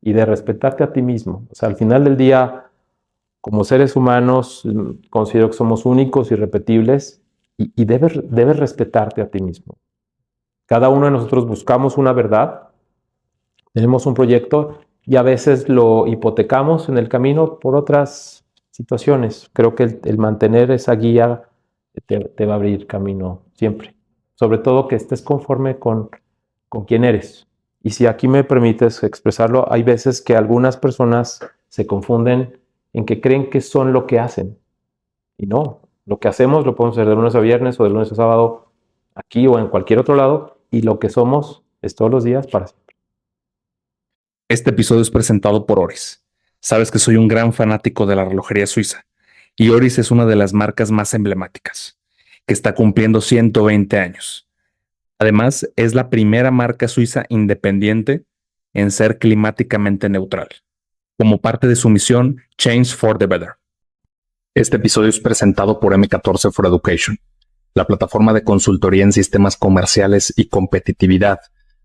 y de respetarte a ti mismo. O sea, al final del día, como seres humanos, considero que somos únicos, irrepetibles y debes respetarte a ti mismo. Cada uno de nosotros buscamos una verdad, tenemos un proyecto y a veces lo hipotecamos en el camino por otras situaciones. Creo que el mantener esa guía te va a abrir camino siempre. Sobre todo que estés conforme con quién eres. Y si aquí me permites expresarlo, hay veces que algunas personas se confunden en que creen que son lo que hacen. Y no, lo que hacemos lo podemos hacer de lunes a viernes o de lunes a sábado aquí o en cualquier otro lado. Y lo que somos es todos los días para siempre. Este episodio es presentado por Oris. Sabes que soy un gran fanático de la relojería suiza y Oris es una de las marcas más emblemáticas, que está cumpliendo 120 años. Además, es la primera marca suiza independiente en ser climáticamente neutral, como parte de su misión Change for the Better. Este episodio es presentado por M14 for Education, la plataforma de consultoría en sistemas comerciales y competitividad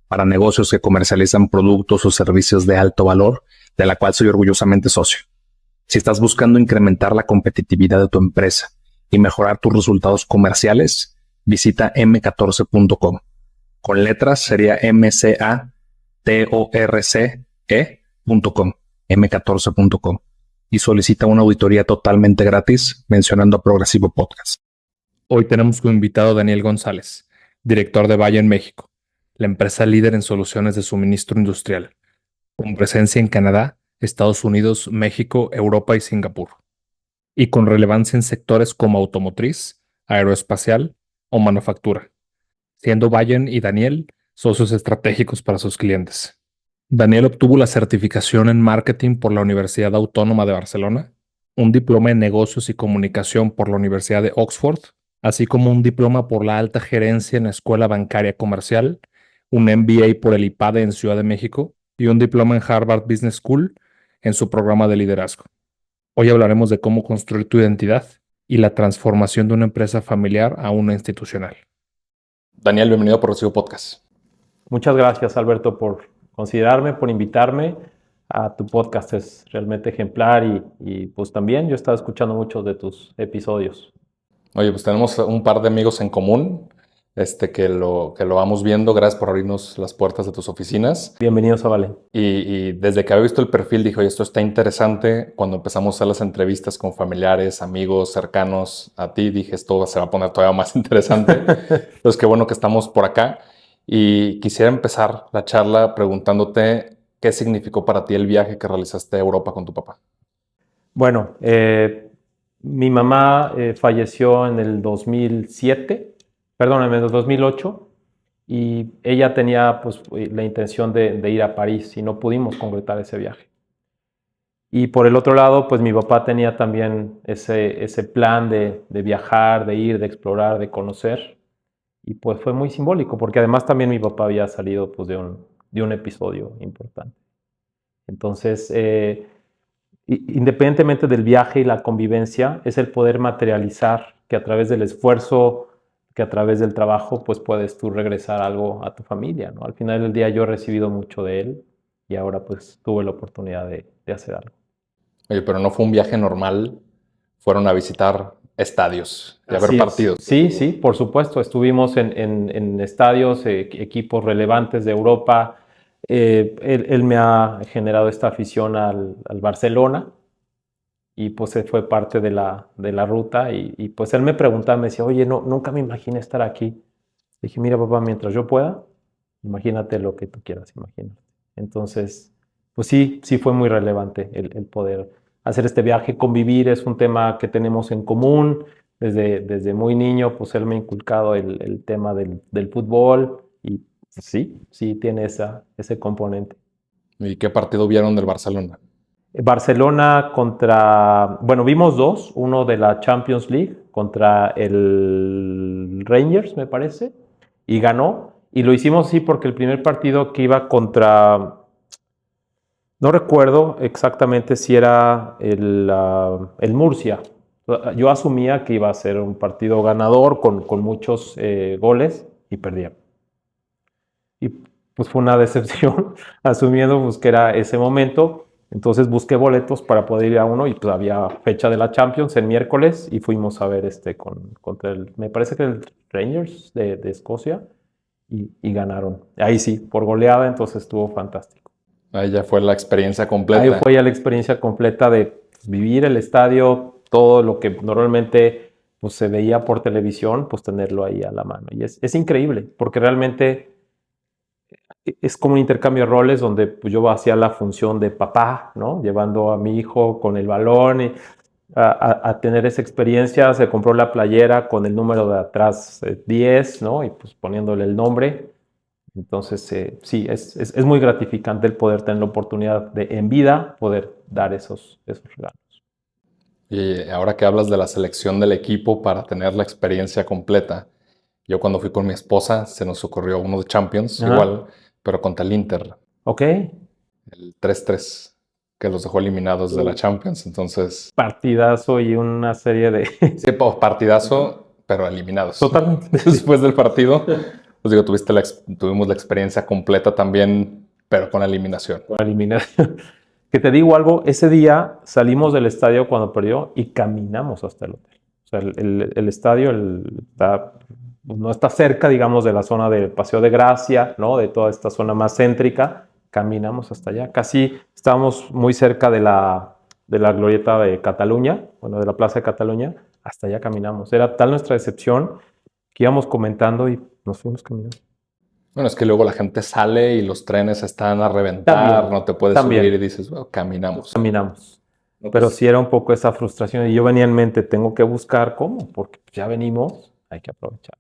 para negocios que comercializan productos o servicios de alto valor, de la cual soy orgullosamente socio. Si estás buscando incrementar la competitividad de tu empresa y mejorar tus resultados comerciales, visita m14.com. Con letras sería mcatorce.com, m14.com, y solicita una auditoría totalmente gratis mencionando a Progresivo Podcast. Hoy tenemos como invitado a Daniel González, director de Bayern México, la empresa líder en soluciones de suministro industrial, con presencia en Canadá, Estados Unidos, México, Europa y Singapur, y con relevancia en sectores como automotriz, aeroespacial o manufactura, siendo Bayern y Daniel socios estratégicos para sus clientes. Daniel obtuvo la certificación en marketing por la Universidad Autónoma de Barcelona, un diploma en negocios y comunicación por la Universidad de Oxford, así como un diploma por la alta gerencia en la Escuela Bancaria Comercial, un MBA por el IPADE en Ciudad de México y un diploma en Harvard Business School en su programa de liderazgo. Hoy hablaremos de cómo construir tu identidad y la transformación de una empresa familiar a una institucional. Daniel, bienvenido a Progresivo Podcast. Muchas gracias, Alberto, por considerarme, por invitarme a tu podcast. Es realmente ejemplar y pues también yo he estado escuchando muchos de tus episodios. Oye, pues tenemos un par de amigos en común, que lo vamos viendo. Gracias por abrirnos las puertas de tus oficinas. Bienvenidos a Vale. Y desde que había visto el perfil dije, oye, esto está interesante. Cuando empezamos a hacer las entrevistas con familiares, amigos, cercanos a ti, dije, esto se va a poner todavía más interesante. Entonces, qué bueno que estamos por acá. Y quisiera empezar la charla preguntándote qué significó para ti el viaje que realizaste a Europa con tu papá. Bueno, mi mamá falleció en el 2007, perdóname, en el 2008, y ella tenía pues la intención de ir a París y no pudimos concretar ese viaje. Y por el otro lado, pues mi papá tenía también ese plan de viajar, de ir, de explorar, de conocer. Y pues fue muy simbólico, porque además también mi papá había salido pues, de un episodio importante. Entonces, independientemente del viaje y la convivencia, es el poder materializar que a través del esfuerzo, que a través del trabajo, pues puedes tú regresar algo a tu familia, ¿no? Al final del día yo he recibido mucho de él y ahora pues tuve la oportunidad de hacer algo. Oye, pero no fue un viaje normal, fueron a visitar estadios y a ver Así es. partidos. Sí, sí, por supuesto. Estuvimos en estadios, equipos relevantes de Europa. Él me ha generado esta afición al Barcelona y pues fue parte de la ruta y pues él me preguntaba, me decía, oye, no, nunca me imaginé estar aquí. Dije, mira papá, mientras yo pueda, imagínate lo que tú quieras, imagínate. Entonces, pues sí, sí fue muy relevante el poder hacer este viaje, convivir, es un tema que tenemos en común. Desde muy niño, pues él me ha inculcado el tema del fútbol y pues, sí, sí tiene ese componente. ¿Y qué partido vieron del Barcelona? Barcelona contra, bueno, vimos dos, uno de la Champions League contra el Rangers, me parece, y ganó. Y lo hicimos así porque el primer partido que iba contra, no recuerdo exactamente si era el Murcia. Yo asumía que iba a ser un partido ganador con muchos goles y perdieron. Y pues fue una decepción, asumiendo pues, que era ese momento. Entonces busqué boletos para poder ir a uno y pues había fecha de la Champions el miércoles y fuimos a ver contra me parece que el Rangers de Escocia y ganaron. Ahí sí, por goleada, entonces estuvo fantástico. Ahí ya fue la experiencia completa. Ahí fue ya la experiencia completa de pues, vivir el estadio, todo lo que normalmente pues, se veía por televisión, pues tenerlo ahí a la mano. Y es increíble, porque realmente es como un intercambio de roles donde pues, yo hacía la función de papá, ¿no? Llevando a mi hijo con el balón y a tener esa experiencia. Se compró la playera con el número de atrás 10, ¿no? Y pues poniéndole el nombre. Entonces, sí, es muy gratificante el poder tener la oportunidad de en vida poder dar esos regalos. Y ahora que hablas de la selección del equipo para tener la experiencia completa, yo cuando fui con mi esposa se nos ocurrió uno de Champions, Ajá. igual, pero contra el Inter, Ok, el 3-3, que los dejó eliminados de la Champions. Entonces, partidazo y una serie de... sí, partidazo, pero eliminados. Totalmente. Después del partido, pues digo, tuvimos la experiencia completa también, pero con eliminación. Con eliminación. Que te digo algo, ese día salimos del estadio cuando perdió y caminamos hasta el hotel. O sea, el estadio no está cerca, digamos, de la zona del Paseo de Gracia, ¿no? De toda esta zona más céntrica. Caminamos hasta allá. Casi estábamos muy cerca de la glorieta de Cataluña, bueno, de la Plaza de Cataluña. Hasta allá caminamos. Era tal nuestra decepción que íbamos comentando y nos fuimos caminando. Bueno, es que luego la gente sale y los trenes están a reventar, También, no te puedes también. subir y dices, bueno, caminamos. Caminamos. No, Pero pues, sí era un poco esa frustración y yo venía en mente, tengo que buscar cómo, porque ya venimos, hay que aprovechar.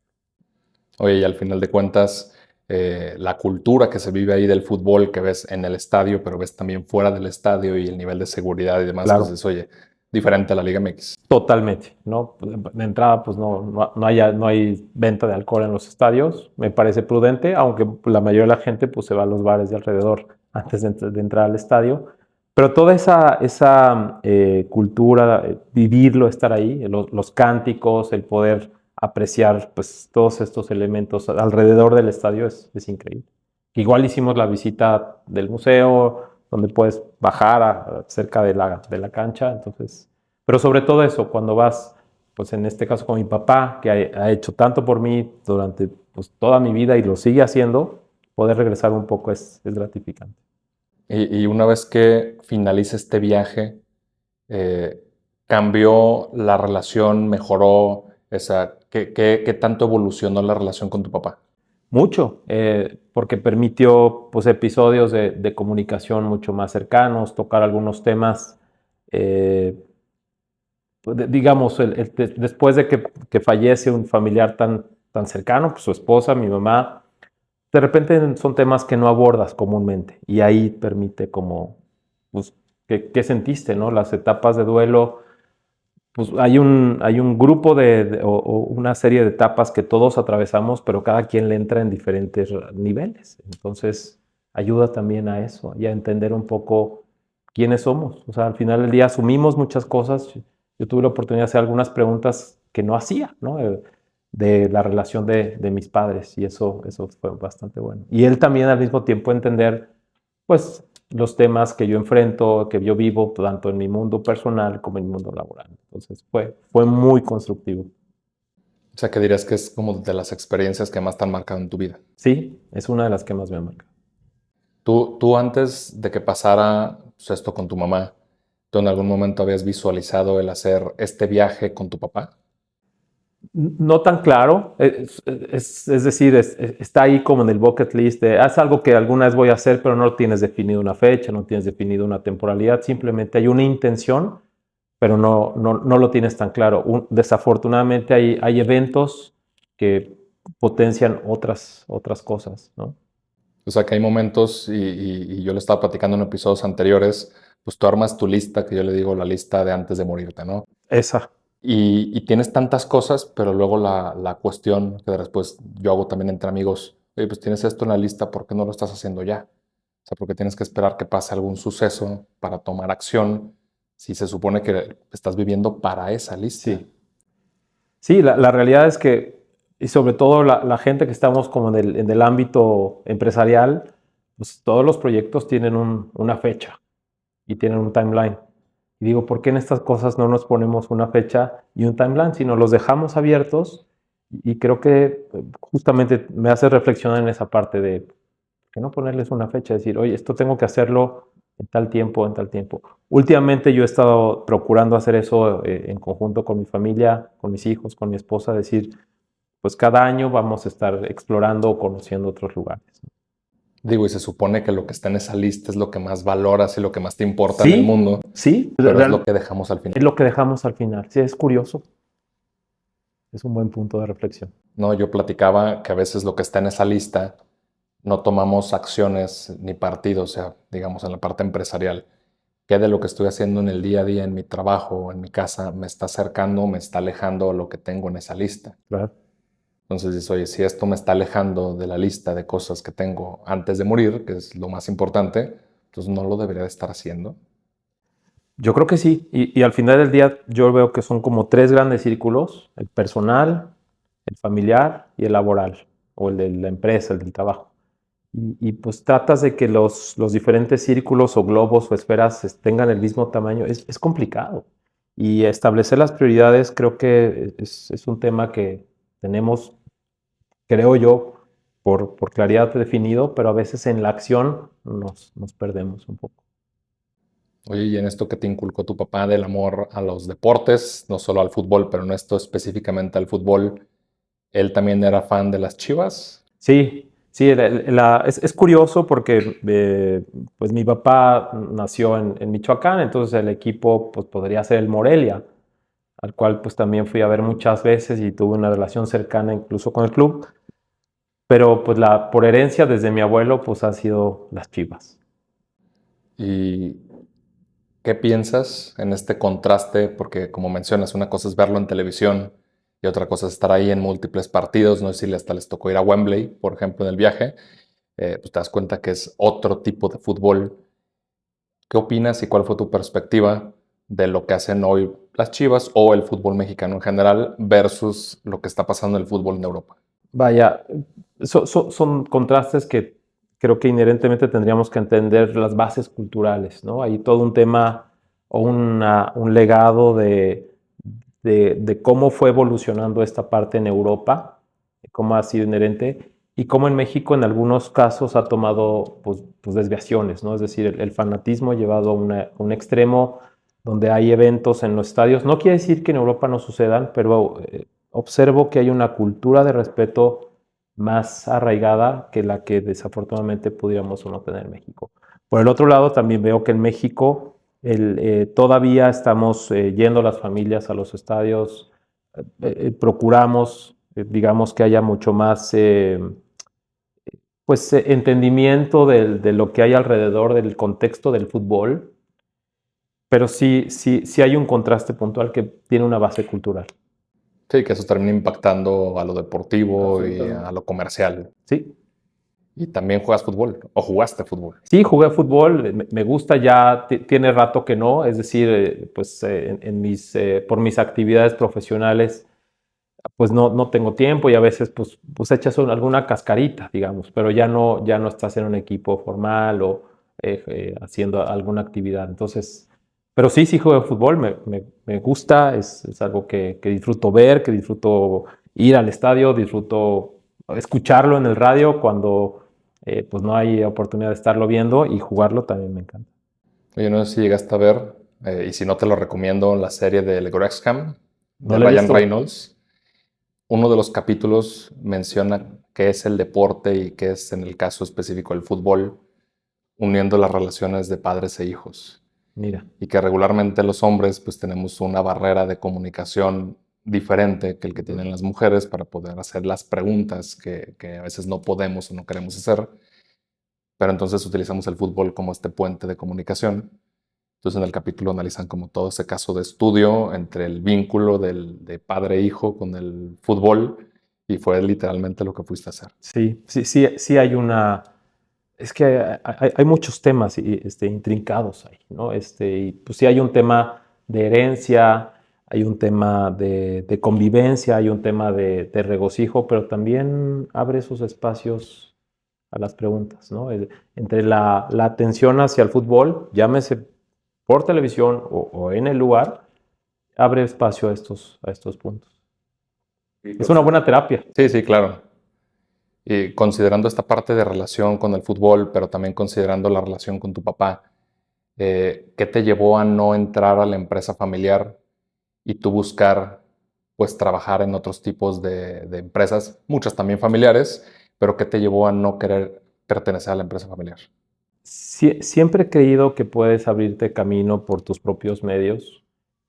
Oye, y al final de cuentas, la cultura que se vive ahí del fútbol que ves en el estadio, pero ves también fuera del estadio y el nivel de seguridad y demás, Claro. pues dices, oye, diferente a la Liga MX. Totalmente, ¿no? De entrada, pues no hay venta de alcohol en los estadios, me parece prudente, aunque la mayoría de la gente pues se va a los bares de alrededor antes de entrar al estadio. Pero toda esa cultura, vivirlo, estar ahí, los cánticos, el poder apreciar pues, todos estos elementos alrededor del estadio es increíble. Igual hicimos la visita del museo, donde puedes bajar cerca de la cancha, entonces... Pero sobre todo eso, cuando vas, pues en este caso con mi papá, que ha hecho tanto por mí durante pues, toda mi vida y lo sigue haciendo, poder regresar un poco es gratificante. Y una vez que finalice este viaje, ¿cambió la relación, mejoró? ¿Qué tanto evolucionó la relación con tu papá? Mucho, porque permitió pues, episodios de comunicación mucho más cercanos, tocar algunos temas, digamos, después de que fallece un familiar tan cercano, pues su esposa, mi mamá, de repente son temas que no abordas comúnmente y ahí permite como, pues, ¿qué sentiste, no? Las etapas de duelo, pues hay un grupo o una serie de etapas que todos atravesamos, pero cada quien le entra en diferentes niveles. Entonces, ayuda también a eso y a entender un poco quiénes somos. O sea, al final del día asumimos muchas cosas. Yo tuve la oportunidad de hacer algunas preguntas que no hacía, ¿no? De la relación de mis padres y eso fue bastante bueno. Y él también al mismo tiempo entender, pues, los temas que yo enfrento, que yo vivo, tanto en mi mundo personal como en mi mundo laboral. Entonces fue muy constructivo. O sea, que dirías que es como de las experiencias que más te han marcado en tu vida. Sí, es una de las que más me ha marcado. Tú antes de que pasara pues, esto con tu mamá, ¿tú en algún momento habías visualizado el hacer este viaje con tu papá? No tan claro, es decir, está ahí como en el bucket list de es algo que alguna vez voy a hacer, pero no tienes definido una fecha, no tienes definido una temporalidad, simplemente hay una intención, pero no lo tienes tan claro. Desafortunadamente hay eventos que potencian otras cosas, ¿no? O sea, que hay momentos, y yo lo estaba platicando en episodios anteriores, pues tú armas tu lista, que yo le digo la lista de antes de morirte, ¿no? Esa. Y tienes tantas cosas, pero luego la cuestión que después yo hago también entre amigos, oye, pues tienes esto en la lista, ¿por qué no lo estás haciendo ya? O sea, porque tienes que esperar que pase algún suceso para tomar acción, si se supone que estás viviendo para esa lista. Sí, la realidad es que Y sobre todo la gente que estamos como en el ámbito empresarial, pues todos los proyectos tienen una fecha y tienen un timeline. Y digo, ¿por qué en estas cosas no nos ponemos una fecha y un timeline, sino los dejamos abiertos? Y creo que justamente me hace reflexionar en esa parte de, ¿por qué no ponerles una fecha? Decir, oye, esto tengo que hacerlo en tal tiempo, en tal tiempo. Últimamente yo he estado procurando hacer eso en conjunto con mi familia, con mis hijos, con mi esposa, decir, pues cada año vamos a estar explorando o conociendo otros lugares. Digo, y se supone que lo que está en esa lista es lo que más valoras y lo que más te importa en el Sí, mundo, sí, pero es lo que dejamos al es final. lo que dejamos al final. Sí, es curioso. Es un buen punto de reflexión. No, yo platicaba que a veces lo que está en esa lista no tomamos acciones ni partidos, o sea, digamos, en la parte empresarial. ¿Qué de lo que estoy haciendo en el día a día, en mi trabajo, en mi casa, me está acercando, me está alejando lo que tengo en esa lista? Claro. Entonces dices, oye, si esto me está alejando de la lista de cosas que tengo antes de morir, que es lo más importante, entonces no lo debería de estar haciendo. Yo creo que sí. Y al final del día yo veo que son como tres grandes círculos: el personal, el familiar y el laboral, o el de la empresa, el del trabajo. Pues tratas de que los diferentes círculos o globos o esferas tengan el mismo tamaño. Es complicado. Y establecer las prioridades creo que es un tema que tenemos, creo yo, por claridad definido, pero a veces en la acción nos perdemos un poco. Oye, y en esto que te inculcó tu papá del amor a los deportes, no solo al fútbol, pero en esto específicamente al fútbol, ¿él también era fan de las Chivas? Sí, sí, es curioso porque pues mi papá nació en Michoacán, entonces el equipo pues podría ser el Morelia, al cual pues también fui a ver muchas veces y tuve una relación cercana incluso con el club, pero pues por herencia desde mi abuelo pues ha sido las Chivas. ¿Y qué piensas en este contraste? Porque como mencionas, una cosa es verlo en televisión y otra cosa es estar ahí en múltiples partidos. No sé si hasta les tocó ir a Wembley, por ejemplo, en el viaje. Pues te das cuenta que es otro tipo de fútbol. ¿Qué opinas y cuál fue tu perspectiva de lo que hacen hoy las Chivas o el fútbol mexicano en general versus lo que está pasando en el fútbol en Europa? Vaya, son contrastes que creo que inherentemente tendríamos que entender las bases culturales, ¿no? Hay todo un tema o un legado de cómo fue evolucionando esta parte en Europa, de cómo ha sido inherente y cómo en México en algunos casos ha tomado pues desviaciones, ¿no? Es decir, el fanatismo llevado a un extremo donde hay eventos en los estadios. No quiere decir que en Europa no sucedan, pero observo que hay una cultura de respeto más arraigada que la que desafortunadamente pudiéramos o no tener en México. Por el otro lado, también veo que en México todavía estamos yendo las familias a los estadios, procuramos, digamos, que haya mucho más pues, entendimiento de lo que hay alrededor del contexto del fútbol, pero sí hay un contraste puntual que tiene una base cultural. Sí, que eso termina impactando a lo deportivo y Absolutamente. a lo comercial. Sí, Y también juegas fútbol o jugaste fútbol. sí, jugué fútbol, me gusta ya, tiene rato que no, es decir, pues por mis actividades profesionales, pues no tengo tiempo y a veces pues echas alguna cascarita, digamos, pero ya no estás en un equipo formal o haciendo alguna actividad. Entonces, pero sí juego fútbol, me gusta, es algo que disfruto ver, que disfruto ir al estadio, disfruto escucharlo en el radio cuando pues no hay oportunidad de estarlo viendo, y jugarlo también me encanta. Oye, no sé si llegaste a ver, y si no te lo recomiendo, la serie de Wrexham No de lo he Ryan visto. Reynolds. Uno de los capítulos menciona qué es el deporte y qué es, en el caso específico, el fútbol, uniendo las relaciones de padres e hijos. Mira, Y que regularmente los hombres pues tenemos una barrera de comunicación diferente que el que tienen las mujeres para poder hacer las preguntas que a veces no podemos o no queremos hacer, pero entonces utilizamos el fútbol como este puente de comunicación. Entonces en el capítulo analizan como todo ese caso de estudio entre el vínculo de padre e hijo con el fútbol, y fue literalmente lo que fuiste a hacer. sí hay una. Es que hay muchos temas intrincados ahí, ¿no? Y pues sí hay un tema de herencia, hay un tema de convivencia, hay un tema de regocijo, pero también abre esos espacios a las preguntas, ¿no? Entre la atención hacia el fútbol, llámese por televisión o en el lugar, abre espacio a estos puntos. Es una buena terapia. Sí, sí, claro. Y considerando esta parte de relación con el fútbol, pero también considerando la relación con tu papá, ¿qué te llevó a no entrar a la empresa familiar y tú buscar, pues, trabajar en otros tipos de empresas, muchas también familiares, pero qué te llevó a no querer pertenecer a la empresa familiar? Siempre he creído que puedes abrirte camino por tus propios medios.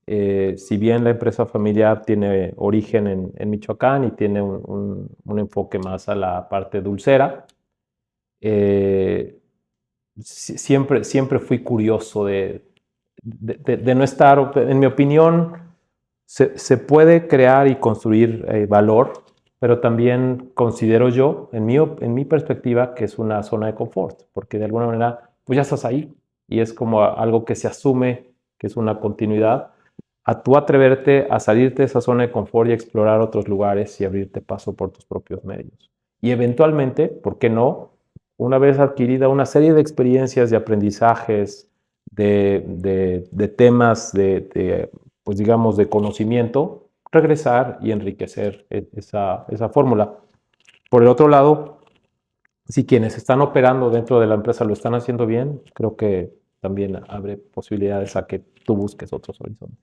Si bien la empresa familiar tiene origen en Michoacán y tiene un enfoque más a la parte dulcera, siempre fui curioso de no estar, en mi opinión, se puede crear y construir valor, pero también considero yo, en mi perspectiva, que es una zona de confort, porque de alguna manera, pues ya estás ahí y es como algo que se asume que es una continuidad. A tú atreverte a salirte de esa zona de confort y explorar otros lugares y abrirte paso por tus propios medios. Y eventualmente, ¿por qué no? Una vez adquirida una serie de experiencias, de aprendizajes, de temas, pues digamos, de conocimiento, regresar y enriquecer esa fórmula. Por el otro lado, si quienes están operando dentro de la empresa lo están haciendo bien, creo que también abre posibilidades a que tú busques otros horizontes.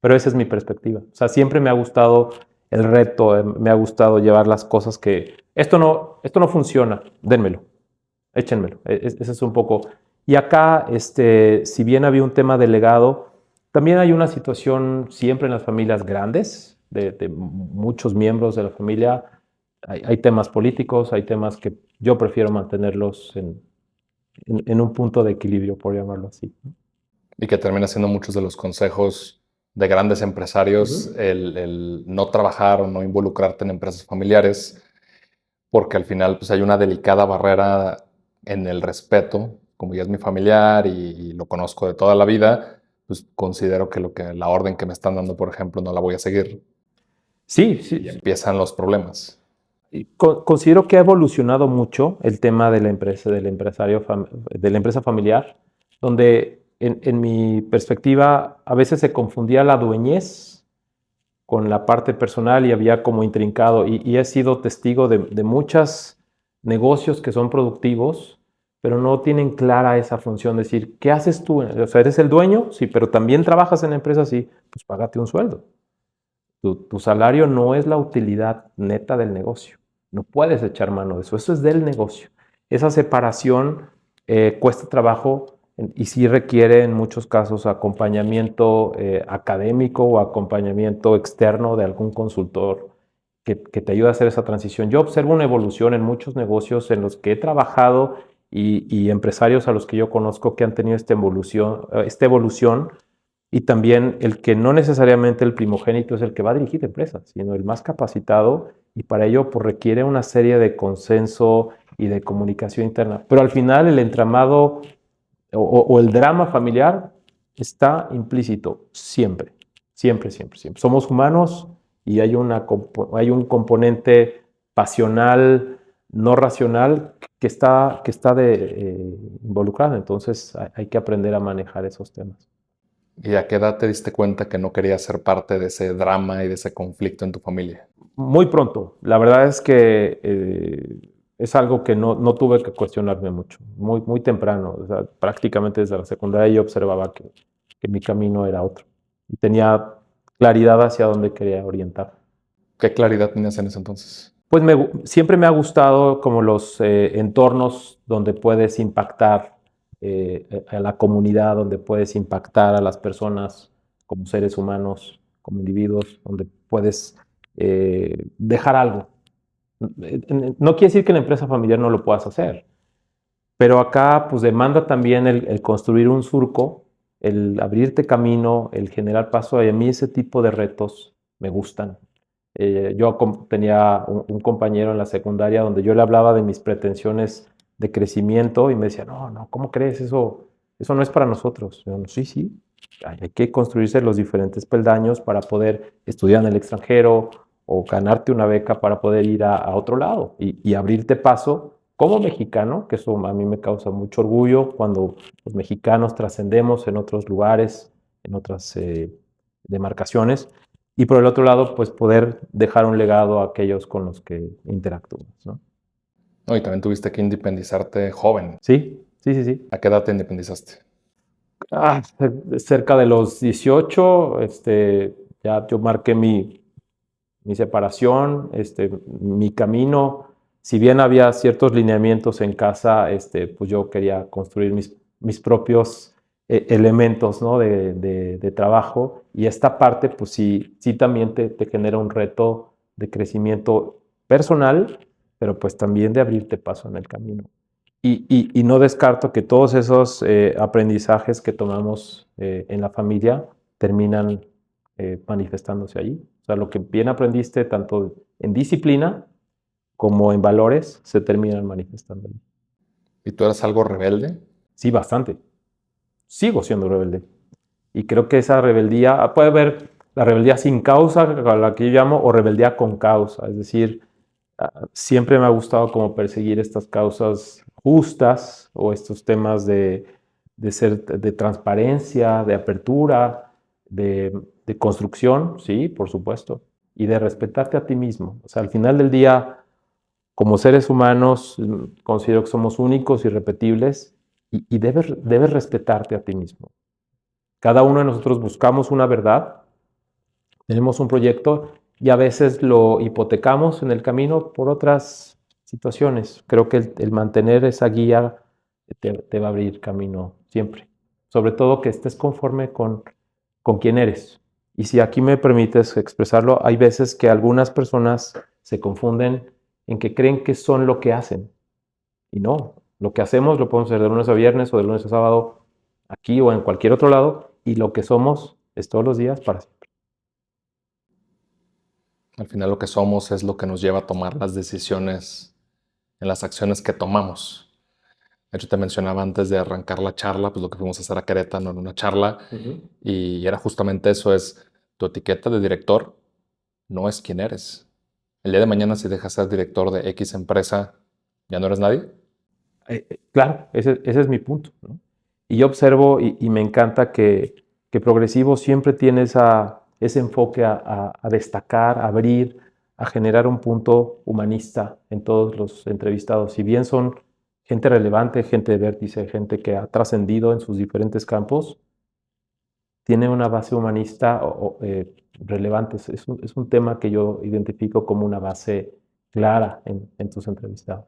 Pero esa es mi perspectiva. O sea, siempre me ha gustado el reto, me ha gustado llevar las cosas que... Esto no funciona, dénmelo, échenmelo. Ese es un poco... Y acá, si bien había un tema de legado, también hay una situación siempre en las familias grandes, de muchos miembros de la familia. Hay temas políticos, hay temas que yo prefiero mantenerlos en un punto de equilibrio, por llamarlo así. Y que termina siendo muchos de los consejos de grandes empresarios, el no trabajar o no involucrarte en empresas familiares, porque al final pues, hay una delicada barrera en el respeto. Como ya es mi familiar y lo conozco de toda la vida, pues considero que la orden que me están dando, por ejemplo, no la voy a seguir. Sí, sí. Y empiezan los problemas. Considero que ha evolucionado mucho el tema de la empresa, de la empresa familiar, donde en mi perspectiva a veces se confundía la dueñez con la parte personal y había como intrincado, y he sido testigo de muchos negocios que son productivos, pero no tienen clara esa función, de decir, ¿qué haces tú? O sea, ¿eres el dueño? Sí, pero también trabajas en la empresa, sí, pues págate un sueldo. Tu salario no es la utilidad neta del negocio. No puedes echar mano de eso. Eso es del negocio. Esa separación cuesta trabajo y sí requiere en muchos casos acompañamiento académico o acompañamiento externo de algún consultor que te ayude a hacer esa transición. Yo observo una evolución en muchos negocios en los que he trabajado y empresarios a los que yo conozco que han tenido esta evolución. Y también el que no necesariamente el primogénito es el que va a dirigir empresas, sino el más capacitado, y para ello pues, requiere una serie de consenso y de comunicación interna. Pero al final el entramado o el drama familiar está implícito siempre, siempre, siempre, siempre. Somos humanos y hay un componente pasional, no racional, que está involucrado. Entonces hay que aprender a manejar esos temas. ¿Y a qué edad te diste cuenta que no querías ser parte de ese drama y de ese conflicto en tu familia? Muy pronto. La verdad es que es algo que no tuve que cuestionarme mucho. Muy, muy temprano. O sea, prácticamente desde la secundaria yo observaba que mi camino era otro. Y tenía claridad hacia dónde quería orientar. ¿Qué claridad tenías en ese entonces? Pues siempre me ha gustado como los entornos donde puedes impactar a la comunidad, donde puedes impactar a las personas como seres humanos, como individuos, donde puedes dejar algo. No quiere decir que en la empresa familiar no lo puedas hacer, pero acá pues demanda también el construir un surco, el abrirte camino, el generar paso, y a mí ese tipo de retos me gustan. Yo tenía un compañero en la secundaria donde yo le hablaba de mis pretensiones de crecimiento y me decía, no, ¿cómo crees? Eso no es para nosotros. Yo, sí, Hay que construirse los diferentes peldaños para poder estudiar en el extranjero o ganarte una beca para poder ir a otro lado y abrirte paso como mexicano, que eso a mí me causa mucho orgullo cuando los mexicanos trascendemos en otros lugares, en otras demarcaciones, y por el otro lado, pues poder dejar un legado a aquellos con los que interactúas, ¿no? No, y también tuviste que independizarte joven. Sí, sí, sí, sí. ¿A qué edad te independizaste? Cerca de los 18, ya yo marqué mi separación, mi camino. Si bien había ciertos lineamientos en casa, pues yo quería construir mis propios elementos, ¿no? de trabajo. Y esta parte, pues sí también te genera un reto de crecimiento personal, pero pues también de abrirte paso en el camino. Y no descarto que todos esos aprendizajes que tomamos en la familia terminan manifestándose allí. O sea, lo que bien aprendiste tanto en disciplina como en valores se terminan manifestando allí. ¿Y tú eras algo rebelde? Sí, bastante. Sigo siendo rebelde. Y creo que esa rebeldía, puede haber la rebeldía sin causa, a la que yo llamo, o rebeldía con causa. Es decir, siempre me ha gustado como perseguir estas causas justas o estos temas de transparencia, de apertura, de construcción, sí, por supuesto, y de respetarte a ti mismo. O sea, al final del día, como seres humanos, considero que somos únicos, irrepetibles, y debes respetarte a ti mismo. Cada uno de nosotros buscamos una verdad, tenemos un proyecto y a veces lo hipotecamos en el camino por otras situaciones. Creo que el mantener esa guía te va a abrir camino siempre. Sobre todo que estés conforme con quién eres. Y si aquí me permites expresarlo, hay veces que algunas personas se confunden en que creen que son lo que hacen. Y no, lo que hacemos lo podemos hacer de lunes a viernes o de lunes a sábado, aquí o en cualquier otro lado, y lo que somos es todos los días para siempre. Al final lo que somos es lo que nos lleva a tomar las decisiones en las acciones que tomamos. De hecho, te mencionaba antes de arrancar la charla, pues lo que fuimos a hacer a Querétaro en una charla, y era justamente eso, es tu etiqueta de director no es quién eres. El día de mañana, si dejas ser director de X empresa, ¿ya no eres nadie? Claro, ese es mi punto, ¿no? Y yo observo y me encanta que Progresivo siempre tiene ese enfoque a destacar, a abrir, a generar un punto humanista en todos los entrevistados. Si bien son gente relevante, gente de vértice, gente que ha trascendido en sus diferentes campos, tiene una base humanista relevante. Es un tema que yo identifico como una base clara en tus entrevistados.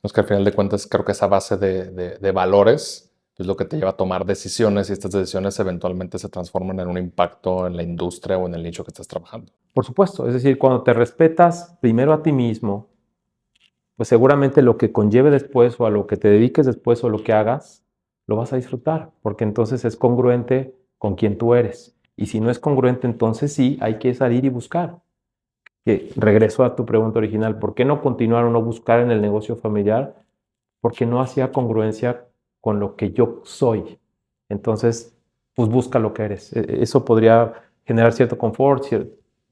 Es que al final de cuentas creo que esa base de valores es lo que te lleva a tomar decisiones y estas decisiones eventualmente se transforman en un impacto en la industria o en el nicho que estás trabajando. Por supuesto, es decir, cuando te respetas primero a ti mismo, pues seguramente lo que conlleve después o a lo que te dediques después o lo que hagas, lo vas a disfrutar, porque entonces es congruente con quien tú eres. Y si no es congruente, entonces sí, hay que salir y buscar. Regreso a tu pregunta original, ¿por qué no continuar o no buscar en el negocio familiar? Porque no hacía congruencia con lo que yo soy. Entonces, pues busca lo que eres. Eso podría generar cierto confort,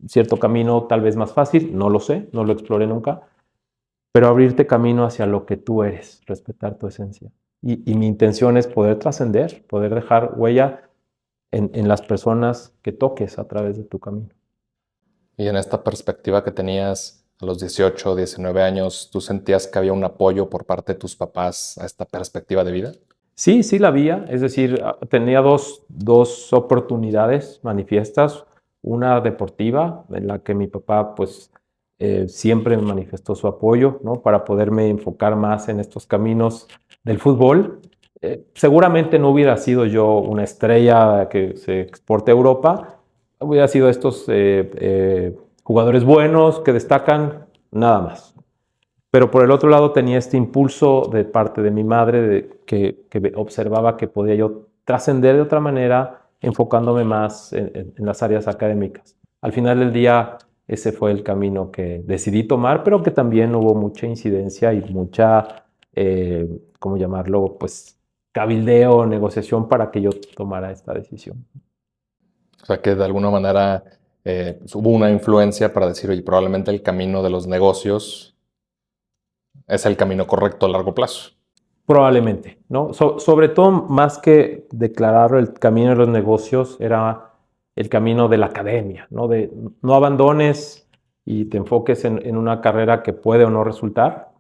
cierto camino tal vez más fácil, no lo sé, no lo exploré nunca, pero abrirte camino hacia lo que tú eres, respetar tu esencia. Y mi intención es poder trascender, poder dejar huella en las personas que toques a través de tu camino. Y en esta perspectiva que tenías a los 18 o 19 años, ¿tú sentías que había un apoyo por parte de tus papás a esta perspectiva de vida? Sí, sí la había, es decir, tenía dos oportunidades manifiestas, una deportiva, en la que mi papá pues siempre me manifestó su apoyo, ¿no? Para poderme enfocar más en estos caminos del fútbol. Seguramente no hubiera sido yo una estrella que se exporte a Europa, hubiera sido estos jugadores buenos que destacan, nada más. Pero por el otro lado tenía este impulso de parte de mi madre que observaba que podía yo trascender de otra manera enfocándome más en las áreas académicas. Al final del día ese fue el camino que decidí tomar, pero que también hubo mucha incidencia y mucha, ¿cómo llamarlo? Pues cabildeo o negociación para que yo tomara esta decisión. O sea que de alguna manera pues hubo una influencia para decir, oye, probablemente el camino de los negocios es el camino correcto a largo plazo. Probablemente, ¿no? Sobre todo, más que declarar el camino de los negocios, era el camino de la academia, ¿no? De no abandones y te enfoques en una carrera que puede o no resultar,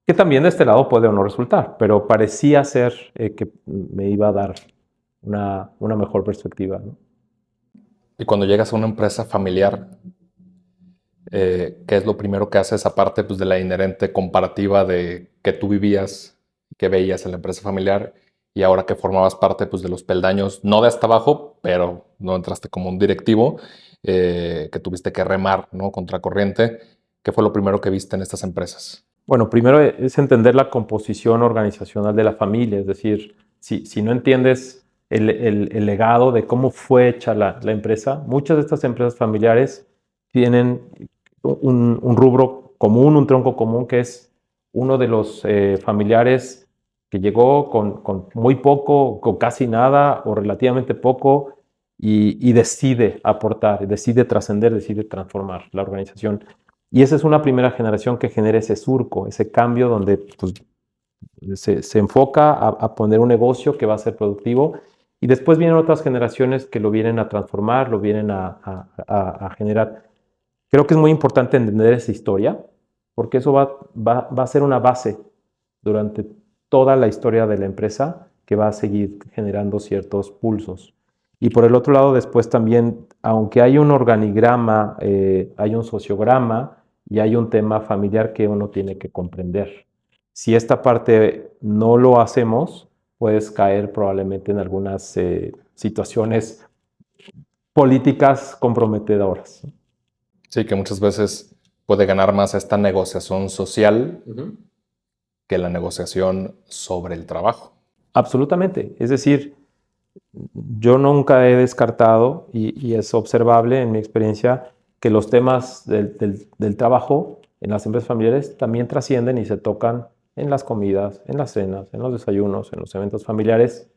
que también de este lado puede o no resultar, pero parecía ser que me iba a dar una mejor perspectiva, ¿no? Y cuando llegas a una empresa familiar, ¿qué es lo primero que haces aparte pues, de la inherente comparativa de que tú vivías, que veías en la empresa familiar y ahora que formabas parte pues, de los peldaños, no de hasta abajo, pero no entraste como un directivo, que tuviste que remar, ¿no? Contracorriente? ¿Qué fue lo primero que viste en estas empresas? Bueno, primero es entender la composición organizacional de la familia, es decir, si no entiendes el legado de cómo fue hecha la empresa, muchas de estas empresas familiares tienen un rubro común, un tronco común, que es uno de los familiares que llegó con muy poco, con casi nada o relativamente poco y decide aportar, decide trascender, decide transformar la organización. Y esa es una primera generación que genera ese surco, ese cambio donde pues, se enfoca a poner un negocio que va a ser productivo y después vienen otras generaciones que lo vienen a transformar, lo vienen a generar. Creo que es muy importante entender esa historia porque eso va a ser una base durante toda la historia de la empresa que va a seguir generando ciertos pulsos. Y por el otro lado, después también, aunque hay un organigrama, hay un sociograma y hay un tema familiar que uno tiene que comprender. Si esta parte no lo hacemos, puedes caer probablemente en algunas situaciones políticas comprometedoras. Sí, que muchas veces puede ganar más esta negociación social que la negociación sobre el trabajo. Absolutamente. Es decir, yo nunca he descartado, y es observable en mi experiencia, que los temas del trabajo en las empresas familiares también trascienden y se tocan en las comidas, en las cenas, en los desayunos, en los eventos familiares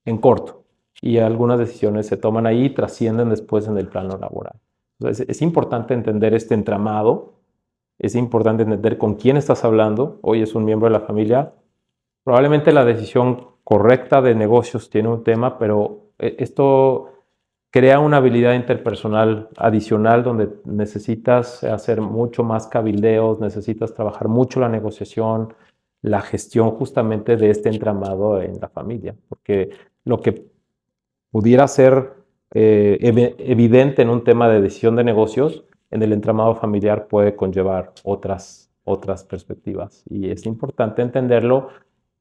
en corto. Y algunas decisiones se toman ahí y trascienden después en el plano laboral. Entonces, es importante entender este entramado, es importante entender con quién estás hablando. Hoy es un miembro de la familia. Probablemente la decisión correcta de negocios tiene un tema, pero esto crea una habilidad interpersonal adicional donde necesitas hacer mucho más cabildeos, necesitas trabajar mucho la negociación, la gestión justamente de este entramado en la familia, porque lo que pudiera ser evidente en un tema de decisión de negocios, en el entramado familiar puede conllevar otras perspectivas. Y es importante entenderlo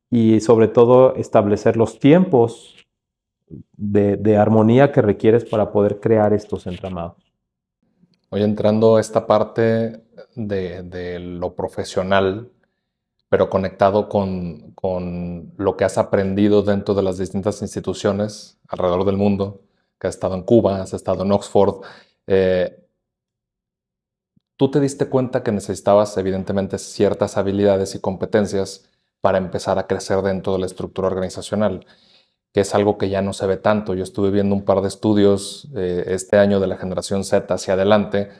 y sobre todo establecer los tiempos de armonía que requieres para poder crear estos entramados. Hoy entrando a esta parte de lo profesional, pero conectado con lo que has aprendido dentro de las distintas instituciones alrededor del mundo, que has estado en Cuba, has estado en Oxford, tú te diste cuenta que necesitabas evidentemente ciertas habilidades y competencias para empezar a crecer dentro de la estructura organizacional, que es algo que ya no se ve tanto. Yo estuve viendo un par de estudios este año de la generación Z hacia adelante,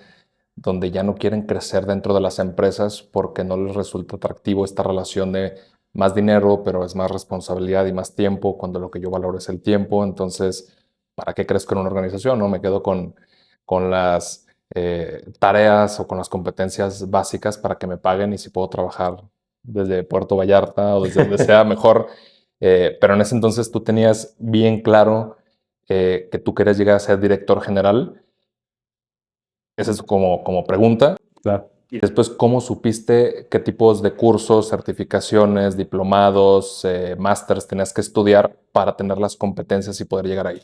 donde ya no quieren crecer dentro de las empresas porque no les resulta atractivo esta relación de más dinero, pero es más responsabilidad y más tiempo, cuando lo que yo valoro es el tiempo. Entonces, ¿para qué crezco en una organización? No me quedo con las tareas o con las competencias básicas para que me paguen, y si puedo trabajar desde Puerto Vallarta o desde donde sea mejor. Pero en ese entonces tú tenías bien claro que tú querías llegar a ser director general. Esa es como pregunta. Claro. Y después, ¿cómo supiste qué tipos de cursos, certificaciones, diplomados, másters tenías que estudiar para tener las competencias y poder llegar ahí?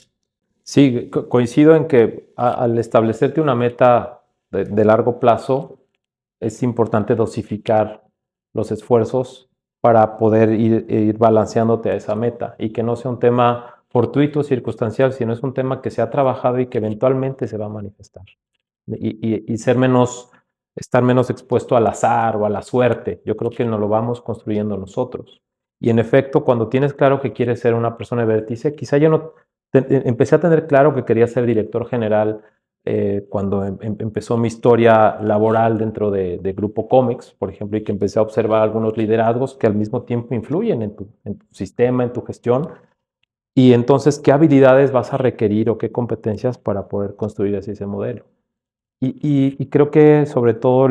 Sí, coincido en que al establecerte una meta de largo plazo, es importante dosificar los esfuerzos para poder ir balanceándote a esa meta y que no sea un tema fortuito, circunstancial, sino es un tema que se ha trabajado y que eventualmente se va a manifestar. Y estar menos expuesto al azar o a la suerte. Yo creo que nos lo vamos construyendo nosotros. Y en efecto, cuando tienes claro que quieres ser una persona de vértice, quizá yo no empecé a tener claro que quería ser director general cuando empezó mi historia laboral dentro de Grupo Comex, por ejemplo, y que empecé a observar algunos liderazgos que al mismo tiempo influyen en tu sistema, en tu gestión. Y entonces, ¿qué habilidades vas a requerir o qué competencias para poder construir así ese modelo? Y creo que sobre todo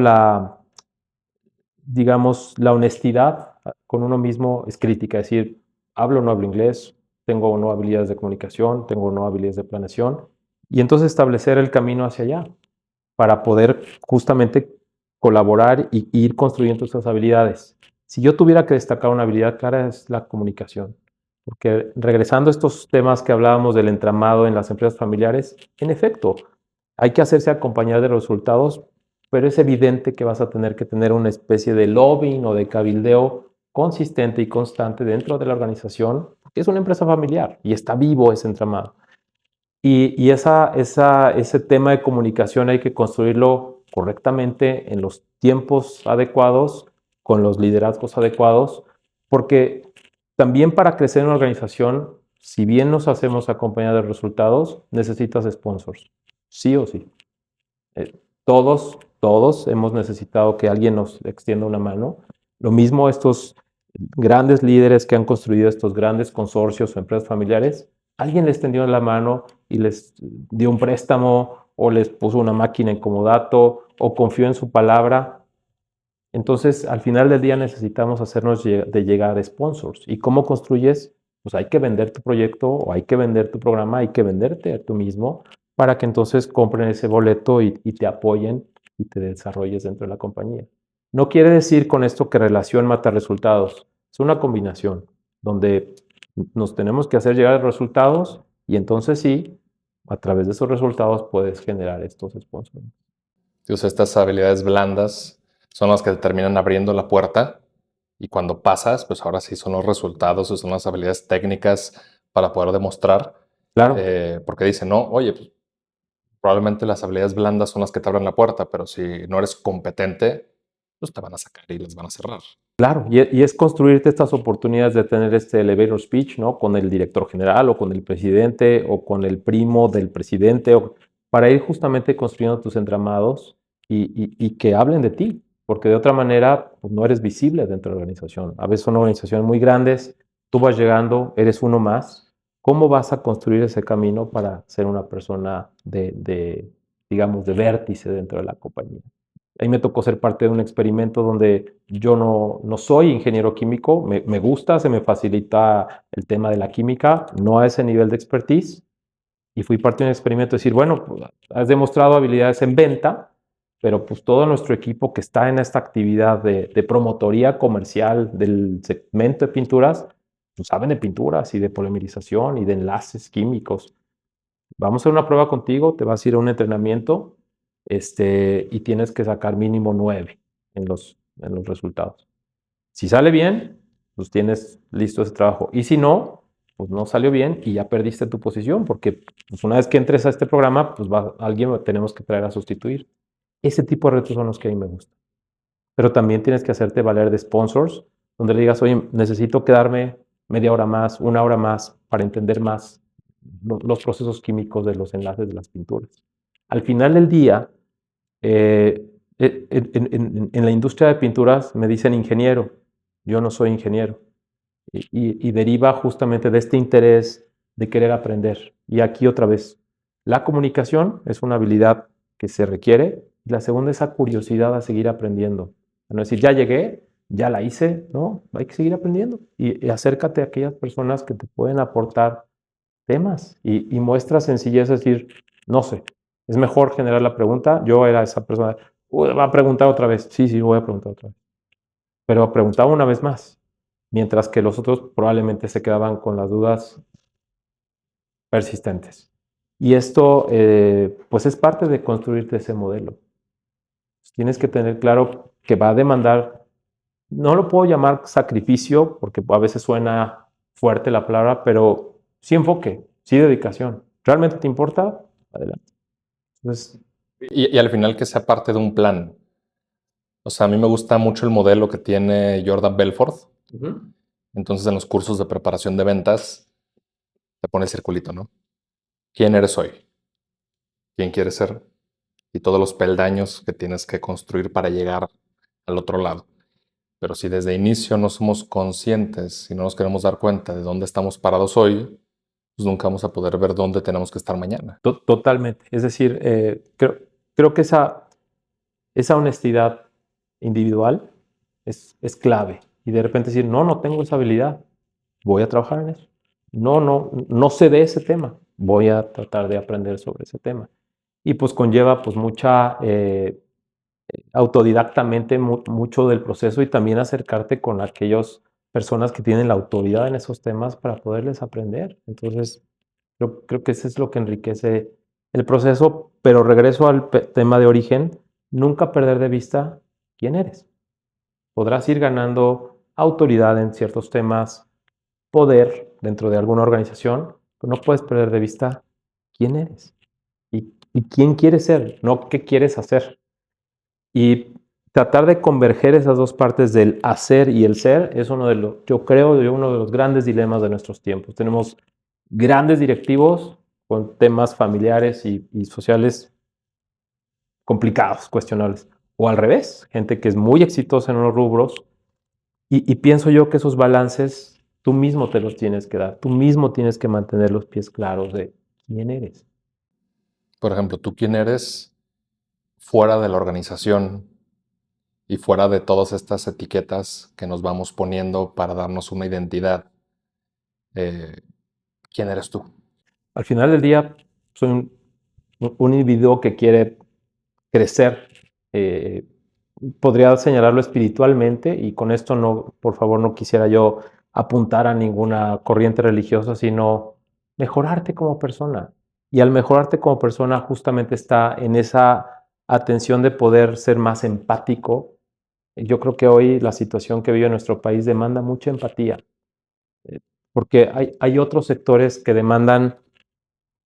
digamos, la honestidad con uno mismo es crítica, es decir, hablo o no hablo inglés, tengo o no habilidades de comunicación, tengo o no habilidades de planeación, y entonces establecer el camino hacia allá para poder justamente colaborar y ir construyendo esas habilidades. Si yo tuviera que destacar una habilidad clara es la comunicación, porque regresando a estos temas que hablábamos del entramado en las empresas familiares, en efecto, hay que hacerse acompañar de resultados, pero es evidente que vas a tener que tener una especie de lobbying o de cabildeo consistente y constante dentro de la organización, porque es una empresa familiar y está vivo ese entramado. Y ese tema de comunicación hay que construirlo correctamente en los tiempos adecuados, con los liderazgos adecuados, porque también para crecer en una organización, si bien nos hacemos acompañar de resultados, necesitas sponsors, sí o sí. Todos hemos necesitado que alguien nos extienda una mano. Lo mismo estos grandes líderes que han construido estos grandes consorcios o empresas familiares, alguien les tendió la mano y les dio un préstamo o les puso una máquina en comodato o confió en su palabra. Entonces, al final del día necesitamos hacernos de llegar a sponsors. ¿Y cómo construyes? Pues hay que vender tu proyecto o hay que vender tu programa, hay que venderte a tú mismo para que entonces compren ese boleto y te apoyen y te desarrolles dentro de la compañía. No quiere decir con esto que relación mata resultados. Es una combinación donde nos tenemos que hacer llegar resultados y entonces sí, a través de esos resultados puedes generar estos sponsors. Entonces, estas habilidades blandas son las que te terminan abriendo la puerta y cuando pasas, pues ahora sí son los resultados o son las habilidades técnicas para poder demostrar. Claro. Porque dicen, no, oye, pues, probablemente las habilidades blandas son las que te abren la puerta, pero si no eres competente, pues te van a sacar y las van a cerrar. Claro, y es construirte estas oportunidades de tener este elevator speech, ¿no? Con el director general o con el presidente o con el primo del presidente, para ir justamente construyendo tus entramados y que hablen de ti, porque de otra manera pues, no eres visible dentro de la organización. A veces son organizaciones muy grandes, tú vas llegando, eres uno más. ¿Cómo vas a construir ese camino para ser una persona digamos, de vértice dentro de la compañía? Ahí me tocó ser parte de un experimento donde yo no soy ingeniero químico, me gusta, se me facilita el tema de la química, no a ese nivel de expertise, y fui parte de un experimento de decir, bueno, pues, has demostrado habilidades en venta, pero pues todo nuestro equipo que está en esta actividad de promotoría comercial del segmento de pinturas, pues saben de pinturas y de polimerización y de enlaces químicos. Vamos a hacer una prueba contigo, te vas a ir a un entrenamiento y tienes que sacar mínimo 9 en los resultados. Si sale bien, pues tienes listo ese trabajo. Y si no, pues no salió bien y ya perdiste tu posición, porque pues una vez que entres a este programa, pues alguien tenemos que traer a sustituir. Ese tipo de retos son los que a mí me gustan. Pero también tienes que hacerte valer de sponsors, donde le digas, oye, necesito quedarme media hora más, una hora más para entender más los procesos químicos de los enlaces de las pinturas. Al final del día, en la industria de pinturas me dicen ingeniero, yo no soy ingeniero. Y deriva justamente de este interés de querer aprender. Y aquí otra vez, la comunicación es una habilidad que se requiere. Y la segunda es esa curiosidad a seguir aprendiendo. A no decir, ya llegué, ya la hice, no, hay que seguir aprendiendo. Y acércate a aquellas personas que te pueden aportar temas y muestra sencillez, es decir, no sé, es mejor generar la pregunta. Yo era esa persona, va a preguntar otra vez. Sí, voy a preguntar otra vez. Pero preguntaba una vez más, mientras que los otros probablemente se quedaban con las dudas persistentes. Y esto, pues es parte de construirte ese modelo. Tienes que tener claro que va a demandar, no lo puedo llamar sacrificio, porque a veces suena fuerte la palabra, pero sí enfoque, sí dedicación. ¿Realmente te importa? Adelante. Entonces, Y al final que sea parte de un plan. O sea, a mí me gusta mucho el modelo que tiene Jordan Belfort, Entonces, en los cursos de preparación de ventas, te pone el circulito, ¿no? ¿Quién eres hoy? ¿Quién quieres ser? Y todos los peldaños que tienes que construir para llegar al otro lado. Pero si desde inicio no somos conscientes y no nos queremos dar cuenta de dónde estamos parados hoy, pues nunca vamos a poder ver dónde tenemos que estar mañana. Totalmente. Es decir, creo que esa honestidad individual es clave. Y de repente decir, no tengo esa habilidad, voy a trabajar en eso. No sé de ese tema, voy a tratar de aprender sobre ese tema. Y pues conlleva pues mucha autodidactamente mucho del proceso y también acercarte con aquellas personas que tienen la autoridad en esos temas para poderles aprender. Entonces, creo que eso es lo que enriquece el proceso, pero regreso al tema de origen, nunca perder de vista quién eres. Podrás ir ganando autoridad en ciertos temas, poder dentro de alguna organización, pero no puedes perder de vista quién eres y quién quieres ser, no qué quieres hacer. Y tratar de converger esas dos partes del hacer y el ser es uno de los grandes dilemas de nuestros tiempos. Tenemos grandes directivos con temas familiares y sociales complicados, cuestionables. O al revés, gente que es muy exitosa en unos rubros y pienso yo que esos balances tú mismo te los tienes que dar. Tú mismo tienes que mantener los pies claros de quién eres. Por ejemplo, ¿tú quién eres fuera de la organización y fuera de todas estas etiquetas que nos vamos poniendo para darnos una identidad? ¿Quién eres tú? Al final del día, soy un individuo que quiere crecer. Podría señalarlo espiritualmente y con esto no, por favor, no quisiera yo apuntar a ninguna corriente religiosa, sino mejorarte como persona. Y al mejorarte como persona justamente está en esa atención de poder ser más empático. Yo creo que hoy la situación que vive nuestro país demanda mucha empatía, porque hay otros sectores que demandan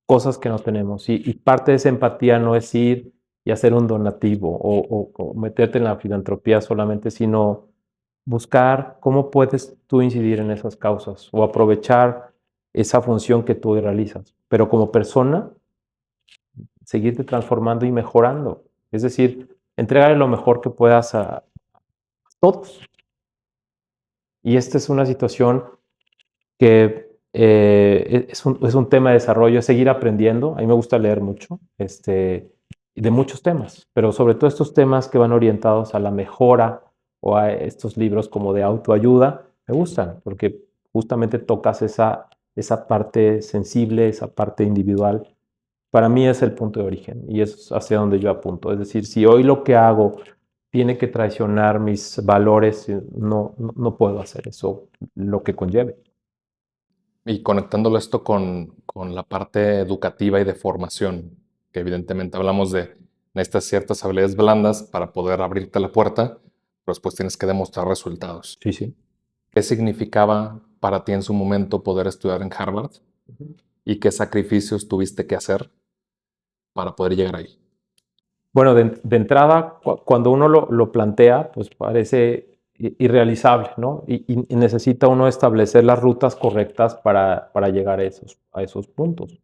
cosas que no tenemos y parte de esa empatía no es ir y hacer un donativo o meterte en la filantropía solamente, sino buscar cómo puedes tú incidir en esas causas o aprovechar esa función que tú realizas. Pero como persona, seguirte transformando y mejorando. Es decir, entregarle lo mejor que puedas a todos. Y esta es una situación que es un tema de desarrollo, es seguir aprendiendo. A mí me gusta leer mucho, de muchos temas, pero sobre todo estos temas que van orientados a la mejora o a estos libros como de autoayuda, me gustan, porque justamente tocas esa parte sensible, esa parte individual. Para mí es el punto de origen y es hacia donde yo apunto. Es decir, si hoy lo que hago tiene que traicionar mis valores, no puedo hacer eso, lo que conlleve. Y conectándolo esto con la parte educativa y de formación, que evidentemente hablamos de necesitas ciertas habilidades blandas para poder abrirte la puerta, pero después tienes que demostrar resultados. Sí, sí. ¿Qué significaba para ti en su momento poder estudiar en Harvard? ¿Y qué sacrificios tuviste que hacer para poder llegar ahí? Bueno, de entrada, cuando uno lo plantea, pues parece irrealizable, ¿no? Y necesita uno establecer las rutas correctas para llegar a esos puntos.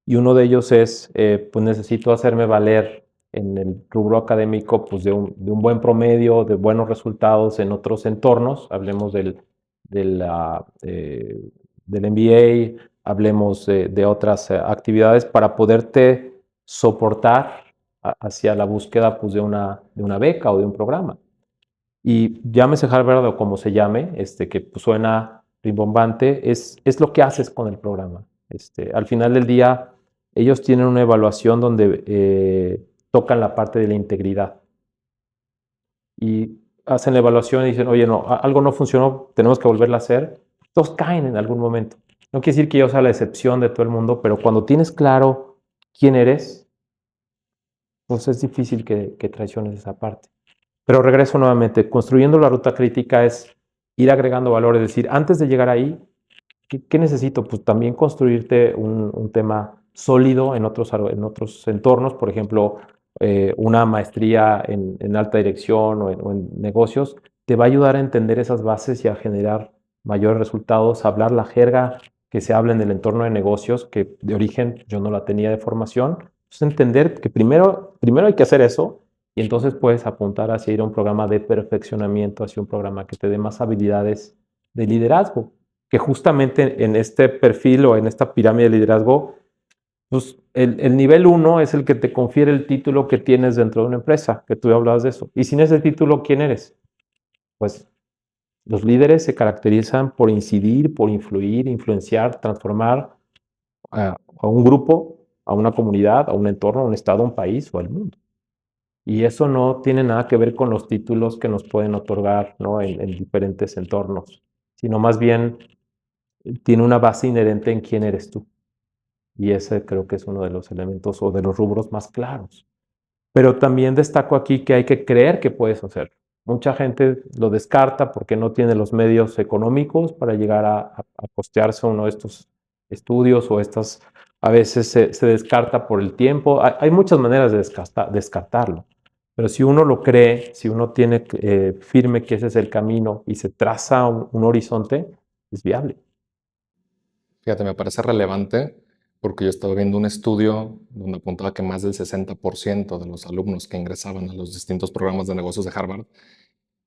Y uno de ellos es, pues necesito hacerme valer en el rubro académico, pues de un buen promedio, de buenos resultados en otros entornos. Hablemos del MBA, hablemos de otras actividades para poderte soportar hacia la búsqueda pues, de una beca o de un programa. Y llámese Harvard o como se llame, que pues, suena rimbombante, es lo que haces con el programa. Al final del día, ellos tienen una evaluación donde tocan la parte de la integridad. Y hacen la evaluación y dicen, oye, no, algo no funcionó, tenemos que volverla a hacer. Todos caen en algún momento. No quiere decir que yo sea la excepción de todo el mundo, pero cuando tienes claro quién eres, pues es difícil que traiciones esa parte. Pero regreso nuevamente, construyendo la ruta crítica es ir agregando valor, es decir, antes de llegar ahí, ¿qué necesito? Pues también construirte un tema sólido en otros entornos, por ejemplo, una maestría en alta dirección o en negocios, te va a ayudar a entender esas bases y a generar mayores resultados, hablar la jerga que se habla en el entorno de negocios, que de origen yo no la tenía de formación. Es entender que primero hay que hacer eso y entonces puedes apuntar hacia ir a un programa de perfeccionamiento, hacia un programa que te dé más habilidades de liderazgo, que justamente en este perfil o en esta pirámide de liderazgo, pues el nivel 1 es el que te confiere el título que tienes dentro de una empresa, que tú hablabas de eso. Y sin ese título, ¿quién eres? Pues los líderes se caracterizan por incidir, por influir, influenciar, transformar a un grupo, a una comunidad, a un entorno, a un estado, a un país o al mundo. Y eso no tiene nada que ver con los títulos que nos pueden otorgar, ¿no? en diferentes entornos, sino más bien tiene una base inherente en quién eres tú. Y ese creo que es uno de los elementos o de los rubros más claros. Pero también destaco aquí que hay que creer que puedes hacerlo. Mucha gente lo descarta porque no tiene los medios económicos para llegar a costearse uno de estos estudios o estas, a veces se descarta por el tiempo. Hay muchas maneras de descartarlo, pero si uno lo cree, si uno tiene firme que ese es el camino y se traza un horizonte, es viable. Fíjate, me parece relevante porque yo estaba viendo un estudio donde apuntaba que más del 60% de los alumnos que ingresaban a los distintos programas de negocios de Harvard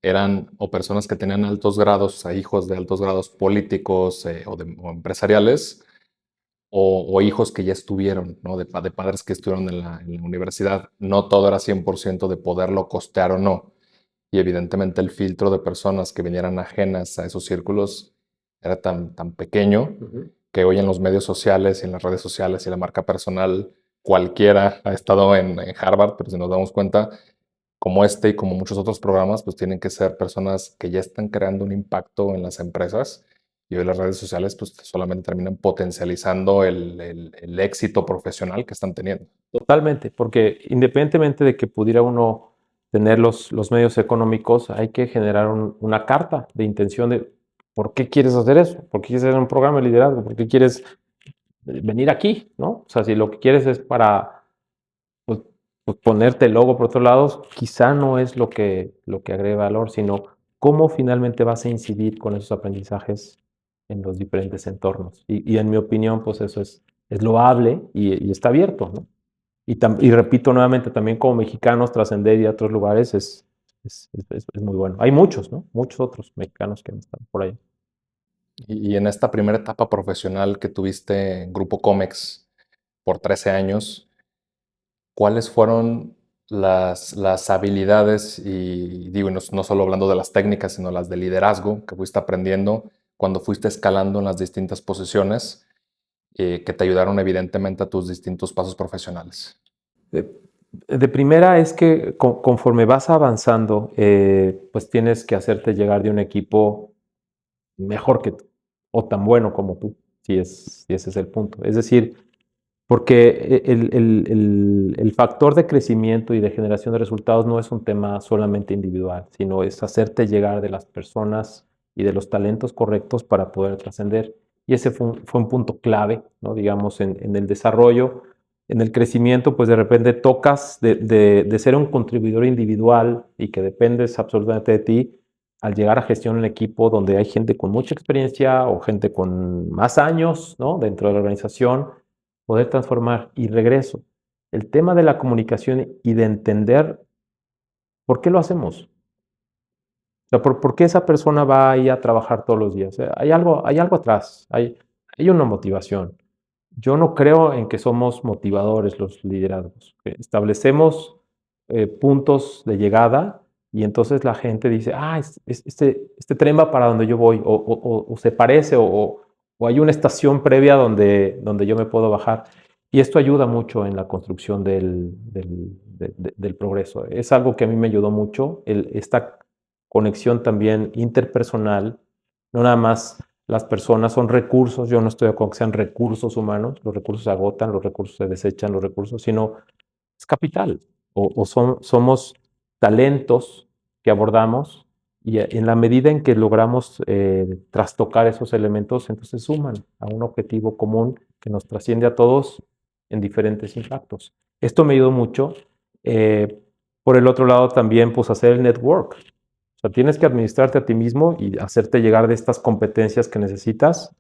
eran o personas que tenían altos grados, o sea, hijos de altos grados políticos o empresariales, o hijos que ya estuvieron, ¿no? De padres que estuvieron en la universidad. No todo era 100% de poderlo costear o no. Y evidentemente el filtro de personas que vinieran ajenas a esos círculos era tan pequeño que hoy en los medios sociales y en las redes sociales y la marca personal, cualquiera ha estado en Harvard, pero si nos damos cuenta, como este y como muchos otros programas, pues tienen que ser personas que ya están creando un impacto en las empresas y hoy las redes sociales pues solamente terminan potencializando el éxito profesional que están teniendo. Totalmente, porque independientemente de que pudiera uno tener los medios económicos, hay que generar una carta de intención de por qué quieres hacer eso, por qué quieres hacer un programa de liderazgo, por qué quieres venir aquí, ¿no? O sea, si lo que quieres es para pues, pues ponerte el logo por otro lado, quizá no es lo que agrega valor, sino cómo finalmente vas a incidir con esos aprendizajes en los diferentes entornos. Y en mi opinión, pues eso es loable y está abierto, ¿no? Y repito nuevamente, también como mexicanos, trascender y a otros lugares es muy bueno. Hay muchos, ¿no? Muchos otros mexicanos que están por ahí. Y en esta primera etapa profesional que tuviste en Grupo Comex por 13 años, ¿cuáles fueron las habilidades y digo, no solo hablando de las técnicas, sino las de liderazgo que fuiste aprendiendo cuando fuiste escalando en las distintas posiciones que te ayudaron evidentemente a tus distintos pasos profesionales? De primera es que conforme vas avanzando, pues tienes que hacerte llegar de un equipo mejor que tú o tan bueno como tú, si ese es el punto. Es decir, porque el factor de crecimiento y de generación de resultados no es un tema solamente individual, sino es hacerte llegar de las personas y de los talentos correctos para poder trascender. Y ese fue un punto clave, ¿no? Digamos, en el desarrollo, en el crecimiento, pues de repente tocas de ser un contribuidor individual y que dependes absolutamente de ti, al llegar a gestión en equipo donde hay gente con mucha experiencia o gente con más años, ¿no? Dentro de la organización, poder transformar. Y regreso, el tema de la comunicación y de entender por qué lo hacemos. O sea, ¿por qué esa persona va ahí a trabajar todos los días? Hay algo atrás, hay una motivación. Yo no creo en que somos motivadores los liderazgos. Establecemos puntos de llegada y entonces la gente dice, este tren va para donde yo voy, o se parece, o hay una estación previa donde yo me puedo bajar. Y esto ayuda mucho en la construcción del progreso. Es algo que a mí me ayudó mucho, esta conexión también interpersonal, no nada más las personas son recursos, yo no estoy de acuerdo que sean recursos humanos, los recursos se agotan, los recursos se desechan, los recursos, sino es capital, somos talentos que abordamos y en la medida en que logramos trastocar esos elementos, entonces suman a un objetivo común que nos trasciende a todos en diferentes impactos. Esto me ayudó mucho. Por el otro lado también, pues hacer el network. sea, tienes que administrarte a ti mismo y hacerte llegar de estas competencias que necesitas,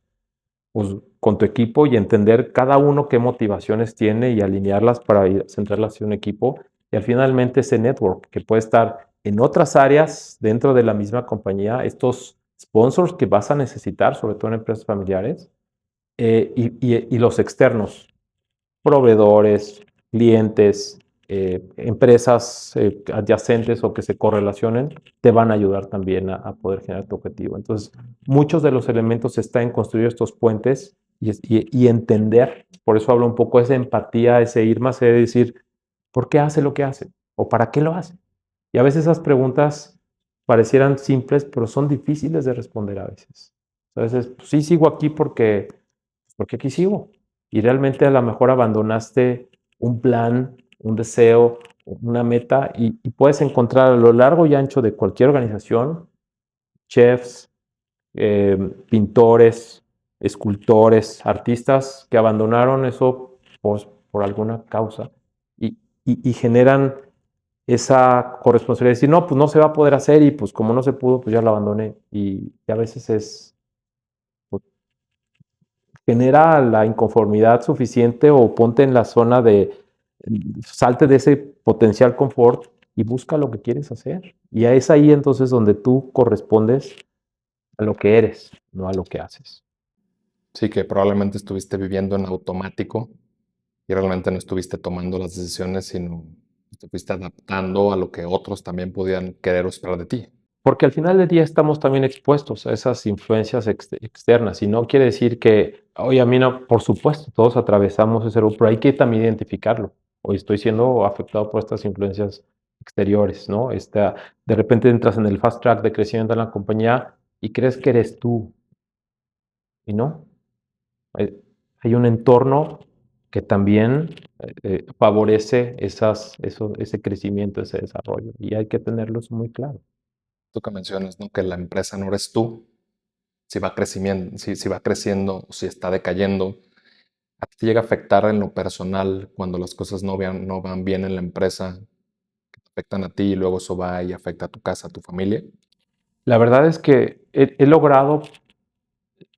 pues, con tu equipo y entender cada uno qué motivaciones tiene y alinearlas para centrarlas en un equipo. Y al finalmente ese network que puede estar en otras áreas dentro de la misma compañía, estos sponsors que vas a necesitar, sobre todo en empresas familiares, y los externos, proveedores, clientes, empresas adyacentes o que se correlacionen, te van a ayudar también a poder generar tu objetivo. Entonces, muchos de los elementos están en construir estos puentes y entender, por eso hablo un poco de esa empatía, ese ir más allá de decir, ¿por qué hace lo que hace? ¿O para qué lo hace? Y a veces esas preguntas parecieran simples, pero son difíciles de responder a veces. A veces, pues, sí sigo aquí porque aquí sigo. Y realmente a lo mejor abandonaste un plan, un deseo, una meta y puedes encontrar a lo largo y ancho de cualquier organización chefs, pintores, escultores, artistas que abandonaron eso pues, por alguna causa y generan esa corresponsabilidad de decir, no, pues no se va a poder hacer y pues como no se pudo, pues ya lo abandoné. Y a veces pues, genera la inconformidad suficiente o ponte en la zona salte de ese potencial confort y busca lo que quieres hacer. Y es ahí entonces donde tú correspondes a lo que eres, no a lo que haces. Sí, que probablemente estuviste viviendo en automático y realmente no estuviste tomando las decisiones, sino te fuiste adaptando a lo que otros también podían querer o esperar de ti. Porque al final del día estamos también expuestos a esas influencias externas y no quiere decir que, oye, a mí no, por supuesto, todos atravesamos ese rol, pero hay que también identificarlo. Hoy estoy siendo afectado por estas influencias exteriores, ¿no? De repente entras en el fast track de crecimiento de la compañía y crees que eres tú y no. Hay un entorno que también favorece ese crecimiento, ese desarrollo y hay que tenerlos muy claro. Tú que mencionas, ¿no? Que la empresa no eres tú, si va creciendo, si va creciendo o si está decayendo. ¿A ti te llega a afectar en lo personal cuando las cosas no van bien en la empresa, que te afectan a ti y luego eso va y afecta a tu casa, a tu familia? La verdad es que he logrado,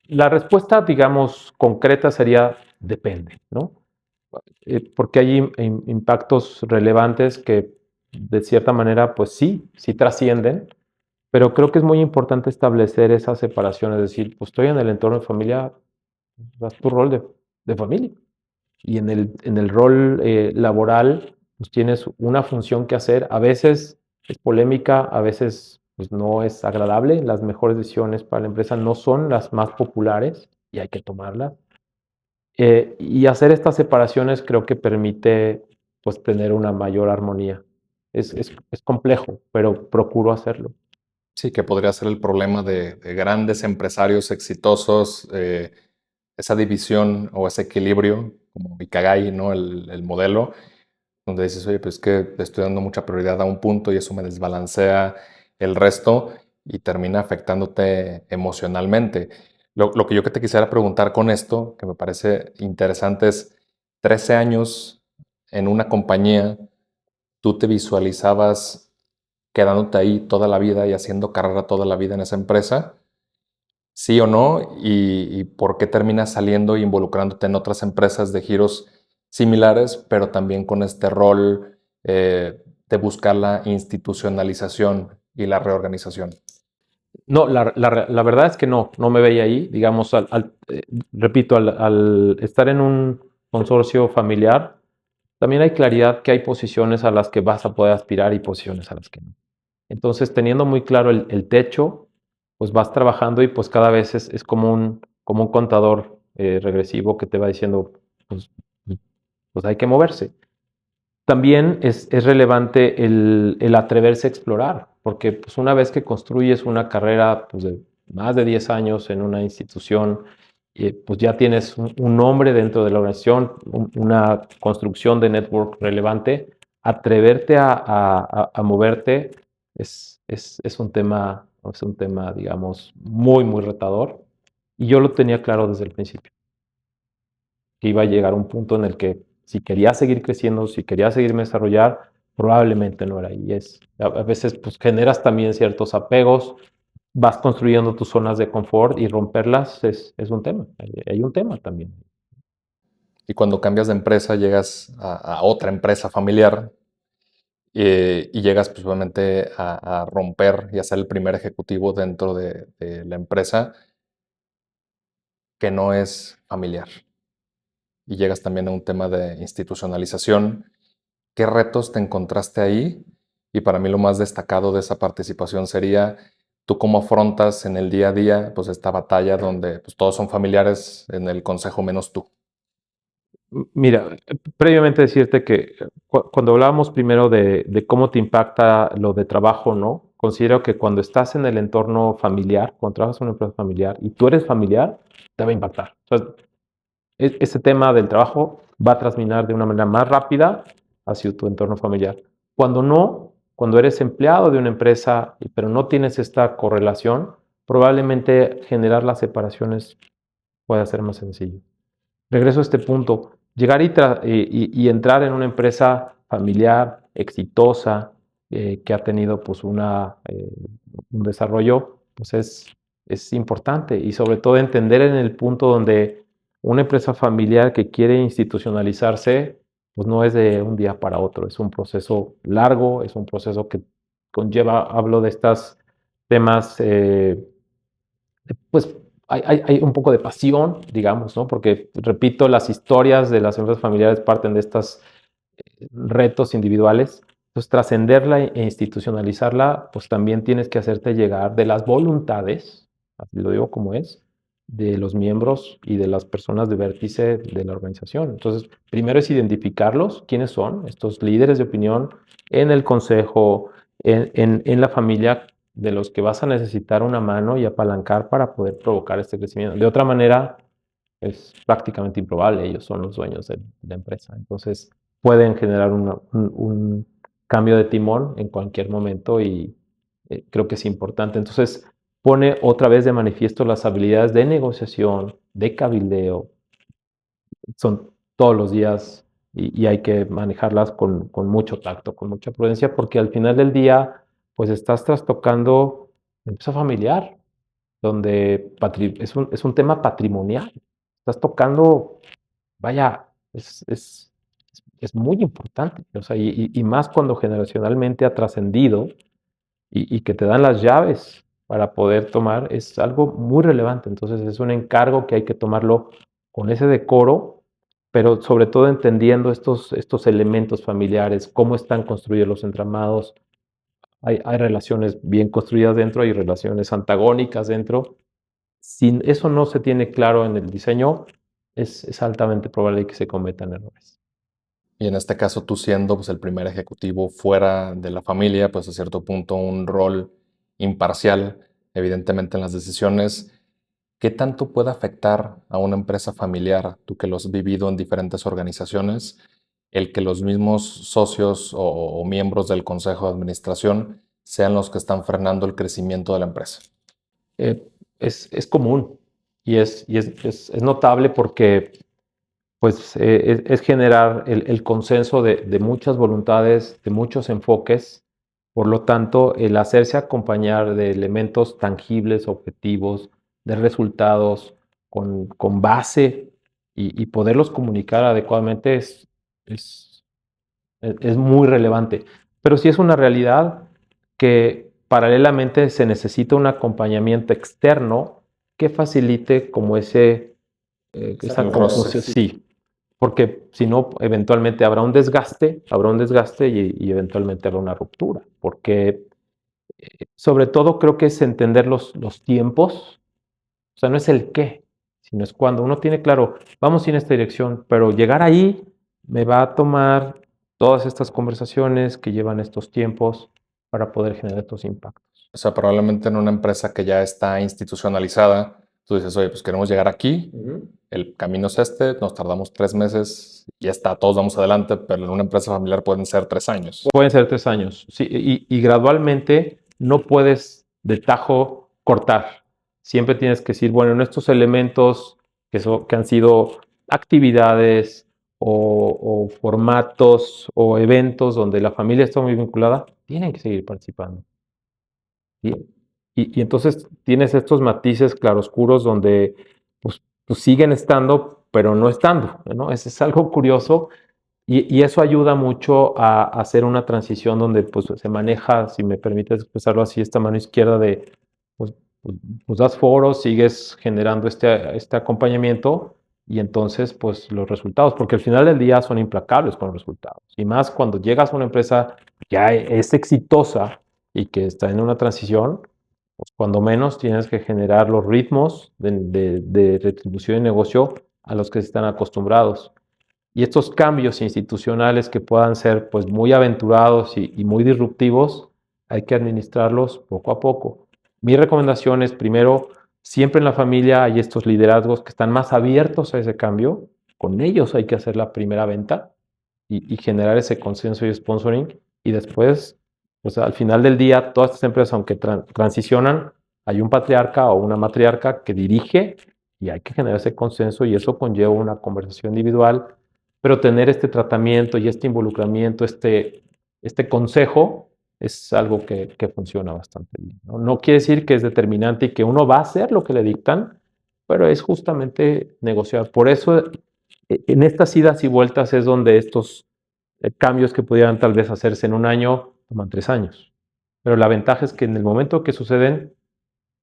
la respuesta, digamos, concreta sería depende, ¿no? Porque hay impactos relevantes que de cierta manera, pues sí trascienden, pero creo que es muy importante establecer esa separación, es decir, pues estoy en el entorno de familia, haz tu rol de familia. Y en el rol laboral, pues tienes una función que hacer. A veces es polémica, a veces pues, no es agradable. Las mejores decisiones para la empresa no son las más populares y hay que tomarlas. Y hacer estas separaciones creo que permite pues, tener una mayor armonía. Es complejo, pero procuro hacerlo. Sí, que podría ser el problema de grandes empresarios exitosos, esa división o ese equilibrio, como Ikigai, ¿no? El modelo, donde dices, oye, pues que le estoy dando mucha prioridad a un punto y eso me desbalancea el resto y termina afectándote emocionalmente. Lo que yo que te quisiera preguntar con esto, que me parece interesante, es 13 años en una compañía, ¿tú te visualizabas quedándote ahí toda la vida y haciendo carrera toda la vida en esa empresa? ¿Sí o no? ¿Y por qué terminas saliendo e involucrándote en otras empresas de giros similares, pero también con este rol de buscar la institucionalización y la reorganización? No, la verdad es que no me veía ahí. Digamos, repito, al estar en un consorcio familiar, también hay claridad que hay posiciones a las que vas a poder aspirar y posiciones a las que no. Entonces, teniendo muy claro el techo, pues vas trabajando y pues cada vez es como un contador regresivo que te va diciendo, pues, pues hay que moverse. También es relevante el atreverse a explorar, porque pues, una vez que construyes una carrera pues, de más de 10 años en una institución, pues ya tienes un nombre dentro de la organización, una construcción de network relevante, atreverte a moverte es un tema, digamos, muy retador. Y yo lo tenía claro desde el principio, que iba a llegar un punto en el que si quería seguir creciendo, si quería seguirme desarrollar, probablemente no era. Y a veces pues generas también ciertos apegos, vas construyendo tus zonas de confort y romperlas es un tema. Hay un tema también. Y cuando cambias de empresa, llegas a otra empresa familiar y llegas pues, obviamente a romper y a ser el primer ejecutivo dentro de la empresa que no es familiar. Y llegas también a un tema de institucionalización. ¿Qué retos te encontraste ahí? Y para mí lo más destacado de esa participación sería tú cómo afrontas en el día a día pues esta batalla donde pues, todos son familiares en el consejo menos tú. Mira, previamente decirte que cuando hablábamos primero de cómo te impacta lo de trabajo, ¿no? Considero que cuando estás en el entorno familiar, cuando trabajas en una empresa familiar y tú eres familiar, te va a impactar. O sea, ese tema del trabajo va a transminar de una manera más rápida hacia tu entorno familiar. Cuando no, cuando eres empleado de una empresa, pero no tienes esta correlación, probablemente generar las separaciones pueda ser más sencillo. Regreso a este punto. Llegar y entrar en una empresa familiar, exitosa, que ha tenido pues un desarrollo, pues es importante. Y sobre todo entender en el punto donde una empresa familiar que quiere institucionalizarse, pues no es de un día para otro. Es un proceso largo, es un proceso que conlleva, hablo de estos temas, pues hay un poco de pasión, digamos, ¿no? Porque, repito, las historias de las empresas familiares parten de estos retos individuales. Entonces, trascenderla e institucionalizarla, pues también tienes que hacerte llegar de las voluntades, así lo digo como es, de los miembros y de las personas de vértice de la organización. Entonces, primero es identificarlos, quiénes son estos líderes de opinión en el consejo, en la familia, de los que vas a necesitar una mano y apalancar para poder provocar este crecimiento. De otra manera, es prácticamente improbable, ellos son los dueños de la empresa. Entonces, pueden generar un cambio de timón en cualquier momento y creo que es importante. Entonces, pone otra vez de manifiesto las habilidades de negociación, de cabildeo, son todos los días y hay que manejarlas con mucho tacto, con mucha prudencia, porque al final del día, pues estás trastocando la empresa familiar, donde es un tema patrimonial. Estás tocando, vaya, es muy importante, o sea, y más cuando generacionalmente ha trascendido y que te dan las llaves para poder tomar, es algo muy relevante. Entonces es un encargo que hay que tomarlo con ese decoro, pero sobre todo entendiendo estos elementos familiares, cómo están construidos los entramados. Hay relaciones bien construidas dentro, hay relaciones antagónicas dentro. Si eso no se tiene claro en el diseño, es altamente probable que se cometan errores. Y en este caso, tú siendo pues, el primer ejecutivo fuera de la familia, pues a cierto punto un rol imparcial, evidentemente en las decisiones, ¿qué tanto puede afectar a una empresa familiar, tú que lo has vivido en diferentes organizaciones, el que los mismos socios o miembros del consejo de administración sean los que están frenando el crecimiento de la empresa? Es común y es notable porque pues es generar el consenso de muchas voluntades, de muchos enfoques. Por lo tanto, el hacerse acompañar de elementos tangibles, objetivos, de resultados con base y poderlos comunicar adecuadamente es muy relevante. Pero sí es una realidad que paralelamente se necesita un acompañamiento externo que facilite como esa confusión. Sí, porque si no, eventualmente habrá un desgaste y eventualmente habrá una ruptura. Porque sobre todo creo que es entender los tiempos, o sea, no es el qué, sino es cuando uno tiene claro, vamos en esta dirección, pero llegar ahí me va a tomar todas estas conversaciones que llevan estos tiempos para poder generar estos impactos. O sea, probablemente en una empresa que ya está institucionalizada, tú dices, oye, pues queremos llegar aquí, el camino es este, nos tardamos 3 meses, ya está, todos vamos adelante, pero en una empresa familiar pueden ser 3 años. Pueden ser 3 años, sí, y gradualmente no puedes de tajo cortar. Siempre tienes que decir, bueno, en estos elementos que han sido actividades o formatos o eventos donde la familia está muy vinculada, tienen que seguir participando. ¿Sí? Y entonces tienes estos matices claroscuros donde pues siguen estando, pero no estando, ¿no? Es algo curioso y eso ayuda mucho a hacer una transición donde pues, se maneja, si me permites expresarlo así, esta mano izquierda de, pues, pues das foros, sigues generando este acompañamiento y entonces pues los resultados, porque al final del día son implacables con los resultados. Y más cuando llegas a una empresa que ya es exitosa y que está en una transición, pues cuando menos tienes que generar los ritmos de retribución y negocio a los que se están acostumbrados. Y estos cambios institucionales que puedan ser pues muy aventurados y muy disruptivos, hay que administrarlos poco a poco. Mi recomendación es primero, siempre en la familia hay estos liderazgos que están más abiertos a ese cambio, con ellos hay que hacer la primera venta y generar ese consenso y sponsoring y después, pues al final del día, todas estas empresas, aunque transicionan, hay un patriarca o una matriarca que dirige y hay que generar ese consenso y eso conlleva una conversación individual, pero tener este tratamiento y este involucramiento, este consejo, es algo que funciona bastante bien. No quiere decir que es determinante y que uno va a hacer lo que le dictan, pero es justamente negociar. Por eso, en estas idas y vueltas es donde estos cambios que pudieran tal vez hacerse en un año toman 3 años. Pero la ventaja es que en el momento que suceden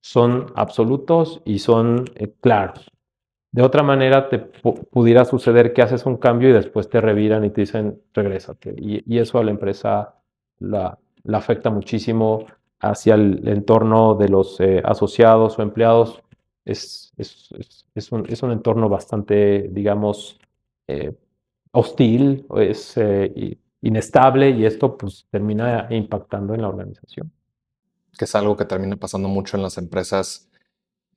son absolutos y son claros. De otra manera, te pudiera suceder que haces un cambio y después te reviran y te dicen, regrésate. Y eso a la empresa la afecta muchísimo hacia el entorno de los asociados o empleados. Es un entorno bastante, digamos, eh, hostil, es inestable y esto pues termina impactando en la organización. Que es algo que termina pasando mucho en las empresas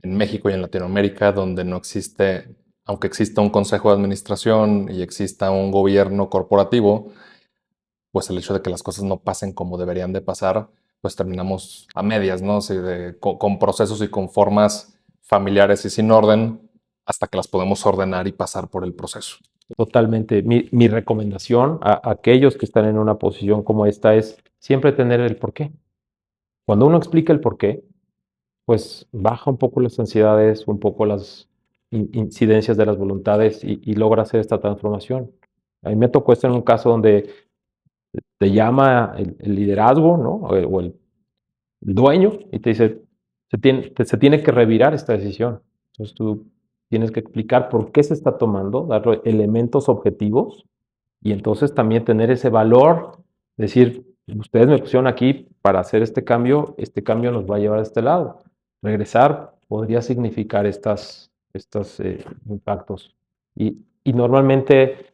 en México y en Latinoamérica, donde no existe, aunque exista un consejo de administración y exista un gobierno corporativo, pues el hecho de que las cosas no pasen como deberían de pasar, pues terminamos a medias, ¿no? Sí, con procesos y con formas familiares y sin orden, hasta que las podemos ordenar y pasar por el proceso. Totalmente. Mi recomendación a aquellos que están en una posición como esta es siempre tener el porqué. Cuando uno explica el porqué, pues baja un poco las ansiedades, un poco las incidencias de las voluntades y logra hacer esta transformación. A mí me tocó estar en un caso donde te llama el liderazgo, ¿no? O el dueño y te dice, se tiene que revirar esta decisión. Entonces tú tienes que explicar por qué se está tomando, darle elementos objetivos y entonces también tener ese valor, decir, ustedes me pusieron aquí para hacer este cambio nos va a llevar a este lado. Regresar podría significar estos impactos. Y normalmente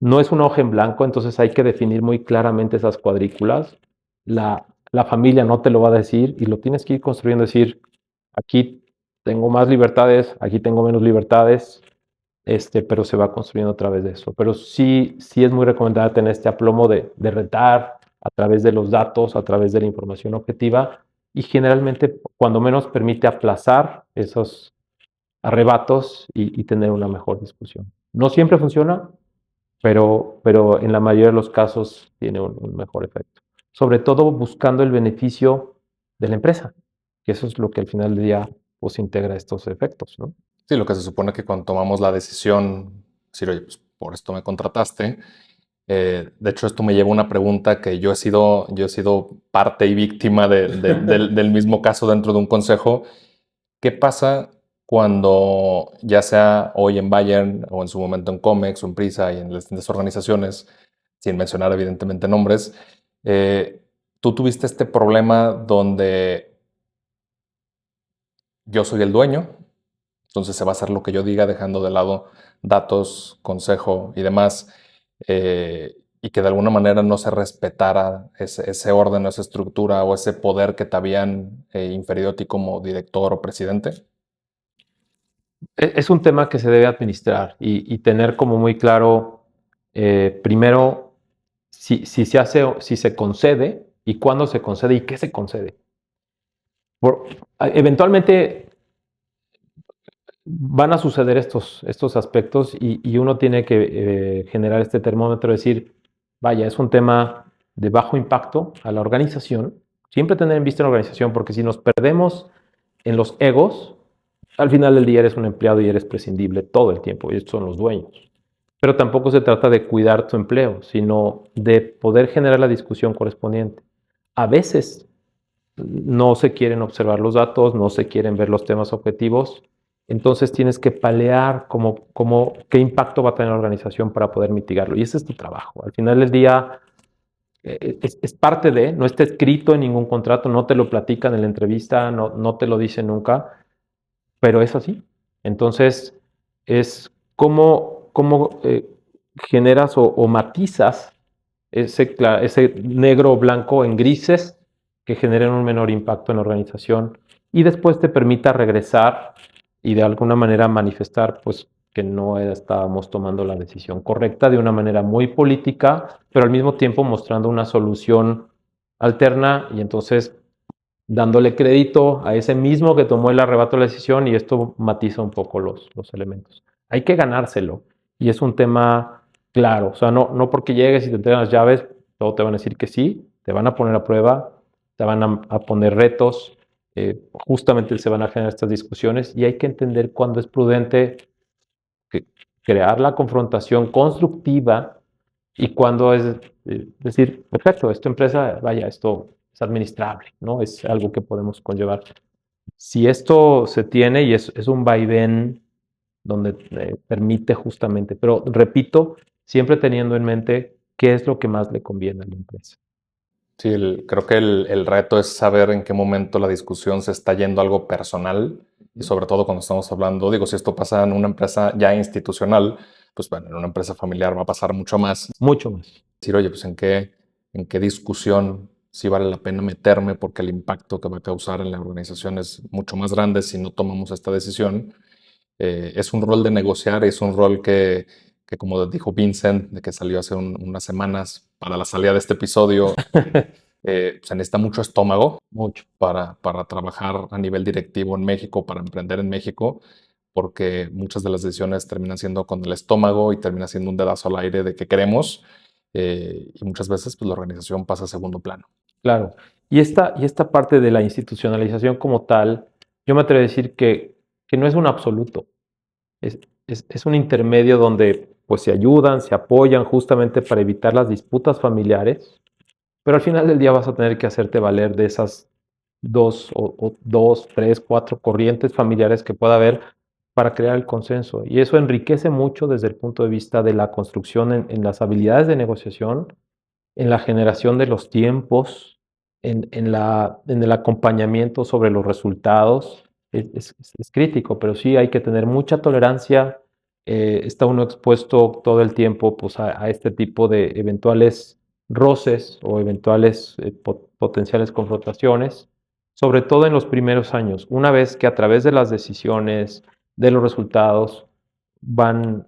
no es una hoja en blanco, entonces hay que definir muy claramente esas cuadrículas. La familia no te lo va a decir y lo tienes que ir construyendo, decir, aquí tengo más libertades, aquí tengo menos libertades, pero se va construyendo a través de eso. Pero sí es muy recomendable tener este aplomo de retar a través de los datos, a través de la información objetiva y generalmente, cuando menos, permite aplazar esos arrebatos y tener una mejor discusión. No siempre funciona, pero en la mayoría de los casos tiene un mejor efecto. Sobre todo buscando el beneficio de la empresa, que eso es lo que al final del día pues integra estos efectos, ¿no? Sí, lo que se supone que cuando tomamos la decisión, decir, oye, pues por esto me contrataste. De hecho, esto me lleva a una pregunta que yo he sido parte y víctima del mismo caso dentro de un consejo. ¿Qué pasa cuando, ya sea hoy en Bayern o en su momento en Comex o en Prisa y en las distintas organizaciones, sin mencionar evidentemente nombres, tú tuviste este problema donde yo soy el dueño, entonces se va a hacer lo que yo diga dejando de lado datos, consejo y demás, y que de alguna manera no se respetara ese orden o esa estructura o ese poder que te habían inferido a ti como director o presidente? Es un tema que se debe administrar y tener como muy claro, primero, si se hace, si se concede y cuándo se concede y qué se concede. Eventualmente van a suceder estos aspectos y uno tiene que generar este termómetro, decir, vaya, es un tema de bajo impacto a la organización. Siempre tener en vista la organización, porque si nos perdemos en los egos, al final del día eres un empleado y eres prescindible todo el tiempo, y estos son los dueños. Pero tampoco se trata de cuidar tu empleo, sino de poder generar la discusión correspondiente. A veces no se quieren observar los datos, no se quieren ver los temas objetivos, entonces tienes que palear qué impacto va a tener la organización para poder mitigarlo. Y ese es tu trabajo. Al final del día es parte de, no está escrito en ningún contrato, no te lo platican en la entrevista, no te lo dicen nunca, pero es así. Entonces es cómo generas o matizas ese negro o blanco en grises que generen un menor impacto en la organización y después te permita regresar y de alguna manera manifestar pues que no estábamos tomando la decisión correcta de una manera muy política, pero al mismo tiempo mostrando una solución alterna y entonces dándole crédito a ese mismo que tomó el arrebato de la decisión y esto matiza un poco los elementos. Hay que ganárselo y es un tema claro, o sea, no porque llegues y te entregan las llaves, todos te van a decir que sí, te van a poner a prueba, te van a poner retos, justamente se van a generar estas discusiones y hay que entender cuándo es prudente que crear la confrontación constructiva y cuándo es decir, perfecto, esta empresa, vaya, esto es administrable, ¿no? Es algo que podemos conllevar. Si esto se tiene y es un vaivén donde permite justamente, pero repito, siempre teniendo en mente qué es lo que más le conviene a la empresa. Sí, creo que el reto es saber en qué momento la discusión se está yendo a algo personal y sobre todo cuando estamos hablando, digo, si esto pasa en una empresa ya institucional, pues bueno, en una empresa familiar va a pasar mucho más. Mucho más. Decir, oye, pues en qué discusión sí vale la pena meterme porque el impacto que va a causar en la organización es mucho más grande si no tomamos esta decisión. Es un rol de negociar, es un rol que como dijo Vincent, de que salió hace unas semanas para la salida de este episodio, se necesita mucho estómago Mucho. para trabajar a nivel directivo en México, para emprender en México, porque muchas de las decisiones terminan siendo con el estómago y termina siendo un dedazo al aire de qué queremos, y muchas veces pues, la organización pasa a segundo plano. Claro. Y esta parte de la institucionalización como tal, yo me atrevo a decir que no es un absoluto. Es un intermedio donde pues se ayudan, se apoyan justamente para evitar las disputas familiares, pero al final del día vas a tener que hacerte valer de esas dos, tres, cuatro corrientes familiares que pueda haber para crear el consenso. Y eso enriquece mucho desde el punto de vista de la construcción en las habilidades de negociación, en la generación de los tiempos, en el acompañamiento sobre los resultados. Es crítico, pero sí hay que tener mucha tolerancia. Está uno expuesto todo el tiempo pues, a este tipo de eventuales roces o eventuales potenciales confrontaciones, sobre todo en los primeros años. Una vez que a través de las decisiones, de los resultados, van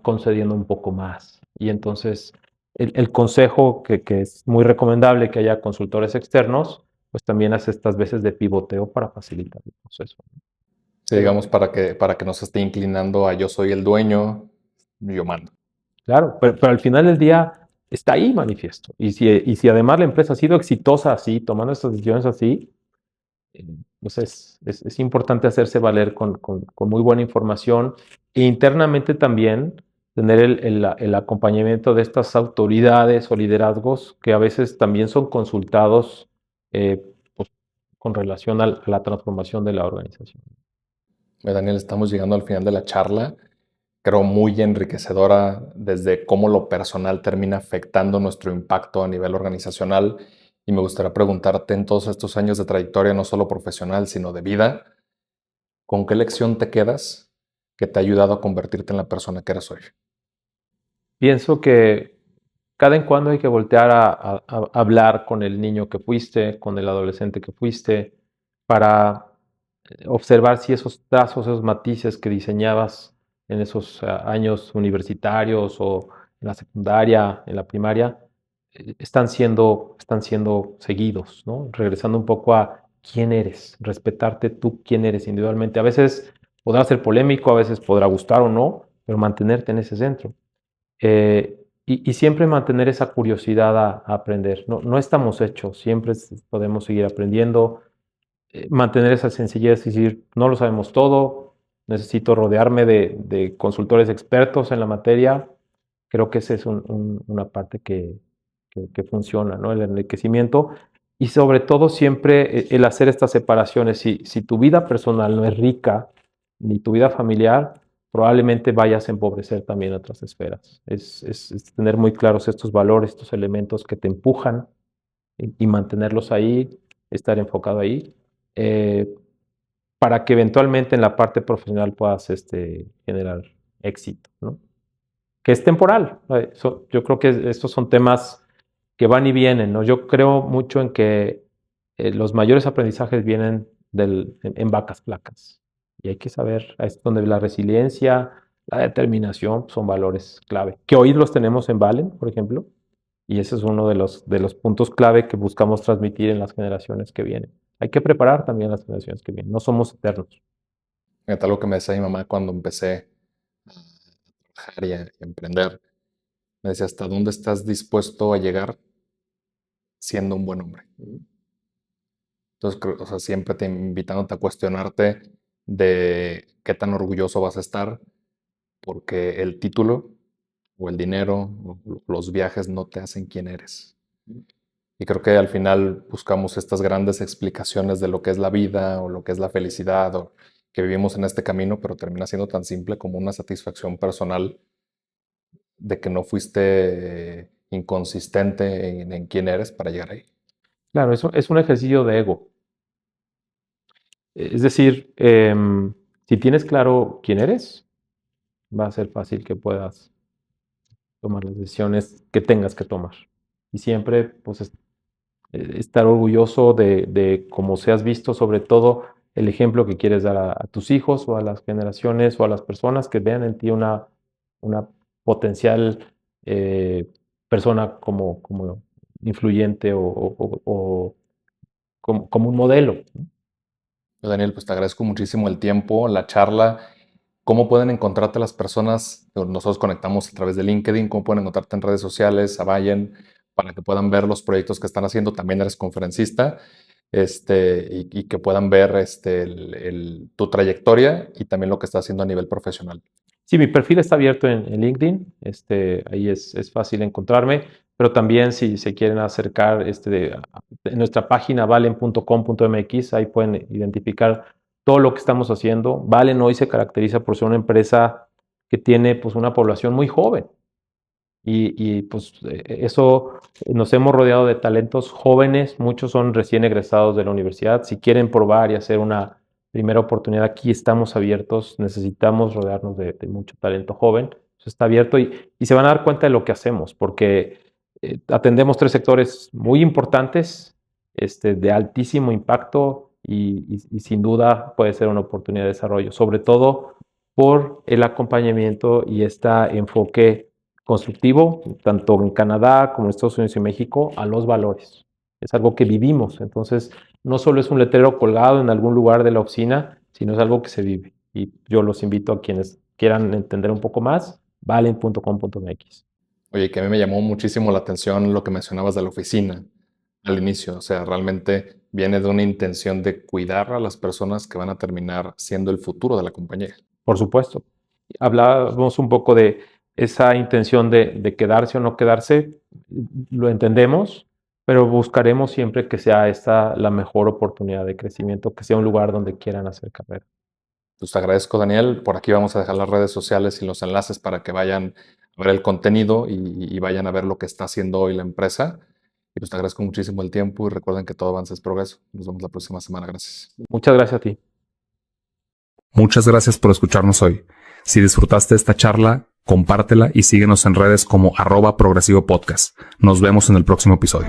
concediendo un poco más. Y entonces el consejo que es muy recomendable que haya consultores externos, pues también hace estas veces de pivoteo para facilitar el proceso. Sí, digamos, para que no se esté inclinando a yo soy el dueño, yo mando. Claro, pero al final del día está ahí manifiesto. Y si además la empresa ha sido exitosa así, tomando estas decisiones así, pues es importante hacerse valer con muy buena información e internamente también tener el acompañamiento de estas autoridades o liderazgos que a veces también son consultados pues, con relación a la transformación de la organización. Daniel, estamos llegando al final de la charla. Creo muy enriquecedora desde cómo lo personal termina afectando nuestro impacto a nivel organizacional. Y me gustaría preguntarte en todos estos años de trayectoria, no solo profesional, sino de vida, ¿con qué lección te quedas que te ha ayudado a convertirte en la persona que eres hoy? Pienso que cada en cuando hay que voltear a hablar con el niño que fuiste, con el adolescente que fuiste, para observar si esos trazos, esos matices que diseñabas en esos años universitarios o en la secundaria, en la primaria, están siendo seguidos, ¿no? Regresando un poco a quién eres, respetarte tú quién eres individualmente. A veces podrá ser polémico, a veces podrá gustar o no, pero mantenerte en ese centro. Y siempre mantener esa curiosidad a aprender. No estamos hechos, siempre podemos seguir aprendiendo. Mantener esa sencillez, es decir, no lo sabemos todo, necesito rodearme de consultores expertos en la materia. Creo que esa es una parte que funciona, ¿no? El enriquecimiento y sobre todo siempre el hacer estas separaciones. Si tu vida personal no es rica, ni tu vida familiar, probablemente vayas a empobrecer también otras esferas. Es tener muy claros estos valores, estos elementos que te empujan y mantenerlos ahí, estar enfocado ahí, para que eventualmente en la parte profesional puedas generar éxito, ¿no? Que es temporal. Yo creo que estos son temas que van y vienen, ¿no? Yo creo mucho en que los mayores aprendizajes vienen en vacas flacas. Y hay que saber, es donde la resiliencia, la determinación son valores clave. Que hoy los tenemos en Valen, por ejemplo, y ese es uno de los puntos clave que buscamos transmitir en las generaciones que vienen. Hay que preparar también las generaciones que vienen, no somos eternos. Fíjate, algo que me decía mi mamá cuando empecé a trabajar y a emprender, me decía, ¿hasta dónde estás dispuesto a llegar siendo un buen hombre? Entonces, o sea, siempre te invitándote a cuestionarte de qué tan orgulloso vas a estar, porque el título o el dinero o los viajes no te hacen quien eres. Y creo que al final buscamos estas grandes explicaciones de lo que es la vida o lo que es la felicidad o que vivimos en este camino, pero termina siendo tan simple como una satisfacción personal de que no fuiste inconsistente en quién eres para llegar ahí. Claro, eso es un ejercicio de ego. Es decir, si tienes claro quién eres, va a ser fácil que puedas tomar las decisiones que tengas que tomar. Y siempre, pues, estar orgulloso de cómo seas visto, sobre todo el ejemplo que quieres dar a tus hijos o a las generaciones o a las personas que vean en ti una potencial persona como influyente o como un modelo. Daniel, pues te agradezco muchísimo el tiempo, la charla. ¿Cómo pueden encontrarte las personas? Nosotros conectamos a través de LinkedIn. ¿Cómo pueden encontrarte en redes sociales? A Vayan, para que puedan ver los proyectos que están haciendo. También eres conferencista y que puedan ver tu trayectoria y también lo que estás haciendo a nivel profesional. Sí, mi perfil está abierto en LinkedIn. Ahí es fácil encontrarme. Pero también si se quieren acercar en nuestra página valen.com.mx, ahí pueden identificar todo lo que estamos haciendo. Valen hoy se caracteriza por ser una empresa que tiene pues una población muy joven. Y pues eso nos hemos rodeado de talentos jóvenes, muchos son recién egresados de la universidad. Si quieren probar y hacer una primera oportunidad, aquí estamos abiertos, necesitamos rodearnos de mucho talento joven. Eso está abierto y se van a dar cuenta de lo que hacemos, porque atendemos 3 sectores muy importantes, de altísimo impacto y sin duda puede ser una oportunidad de desarrollo, sobre todo por el acompañamiento y este enfoque constructivo, tanto en Canadá como en Estados Unidos y México, a los valores. Es algo que vivimos, entonces no solo es un letrero colgado en algún lugar de la oficina, sino es algo que se vive. Y yo los invito a quienes quieran entender un poco más, valen.com.mx. Oye, que a mí me llamó muchísimo la atención lo que mencionabas de la oficina al inicio. O sea, realmente viene de una intención de cuidar a las personas que van a terminar siendo el futuro de la compañía. Por supuesto. Hablábamos un poco de esa intención de quedarse o no quedarse, lo entendemos, pero buscaremos siempre que sea esta la mejor oportunidad de crecimiento, que sea un lugar donde quieran hacer carrera. Pues te agradezco, Daniel. Por aquí vamos a dejar las redes sociales y los enlaces para que vayan a ver el contenido y vayan a ver lo que está haciendo hoy la empresa. Y pues te agradezco muchísimo el tiempo y recuerden que todo avance es progreso. Nos vemos la próxima semana. Gracias. Muchas gracias a ti. Muchas gracias por escucharnos hoy. Si disfrutaste esta charla, compártela y síguenos en redes como @progresivopodcast. Nos vemos en el próximo episodio.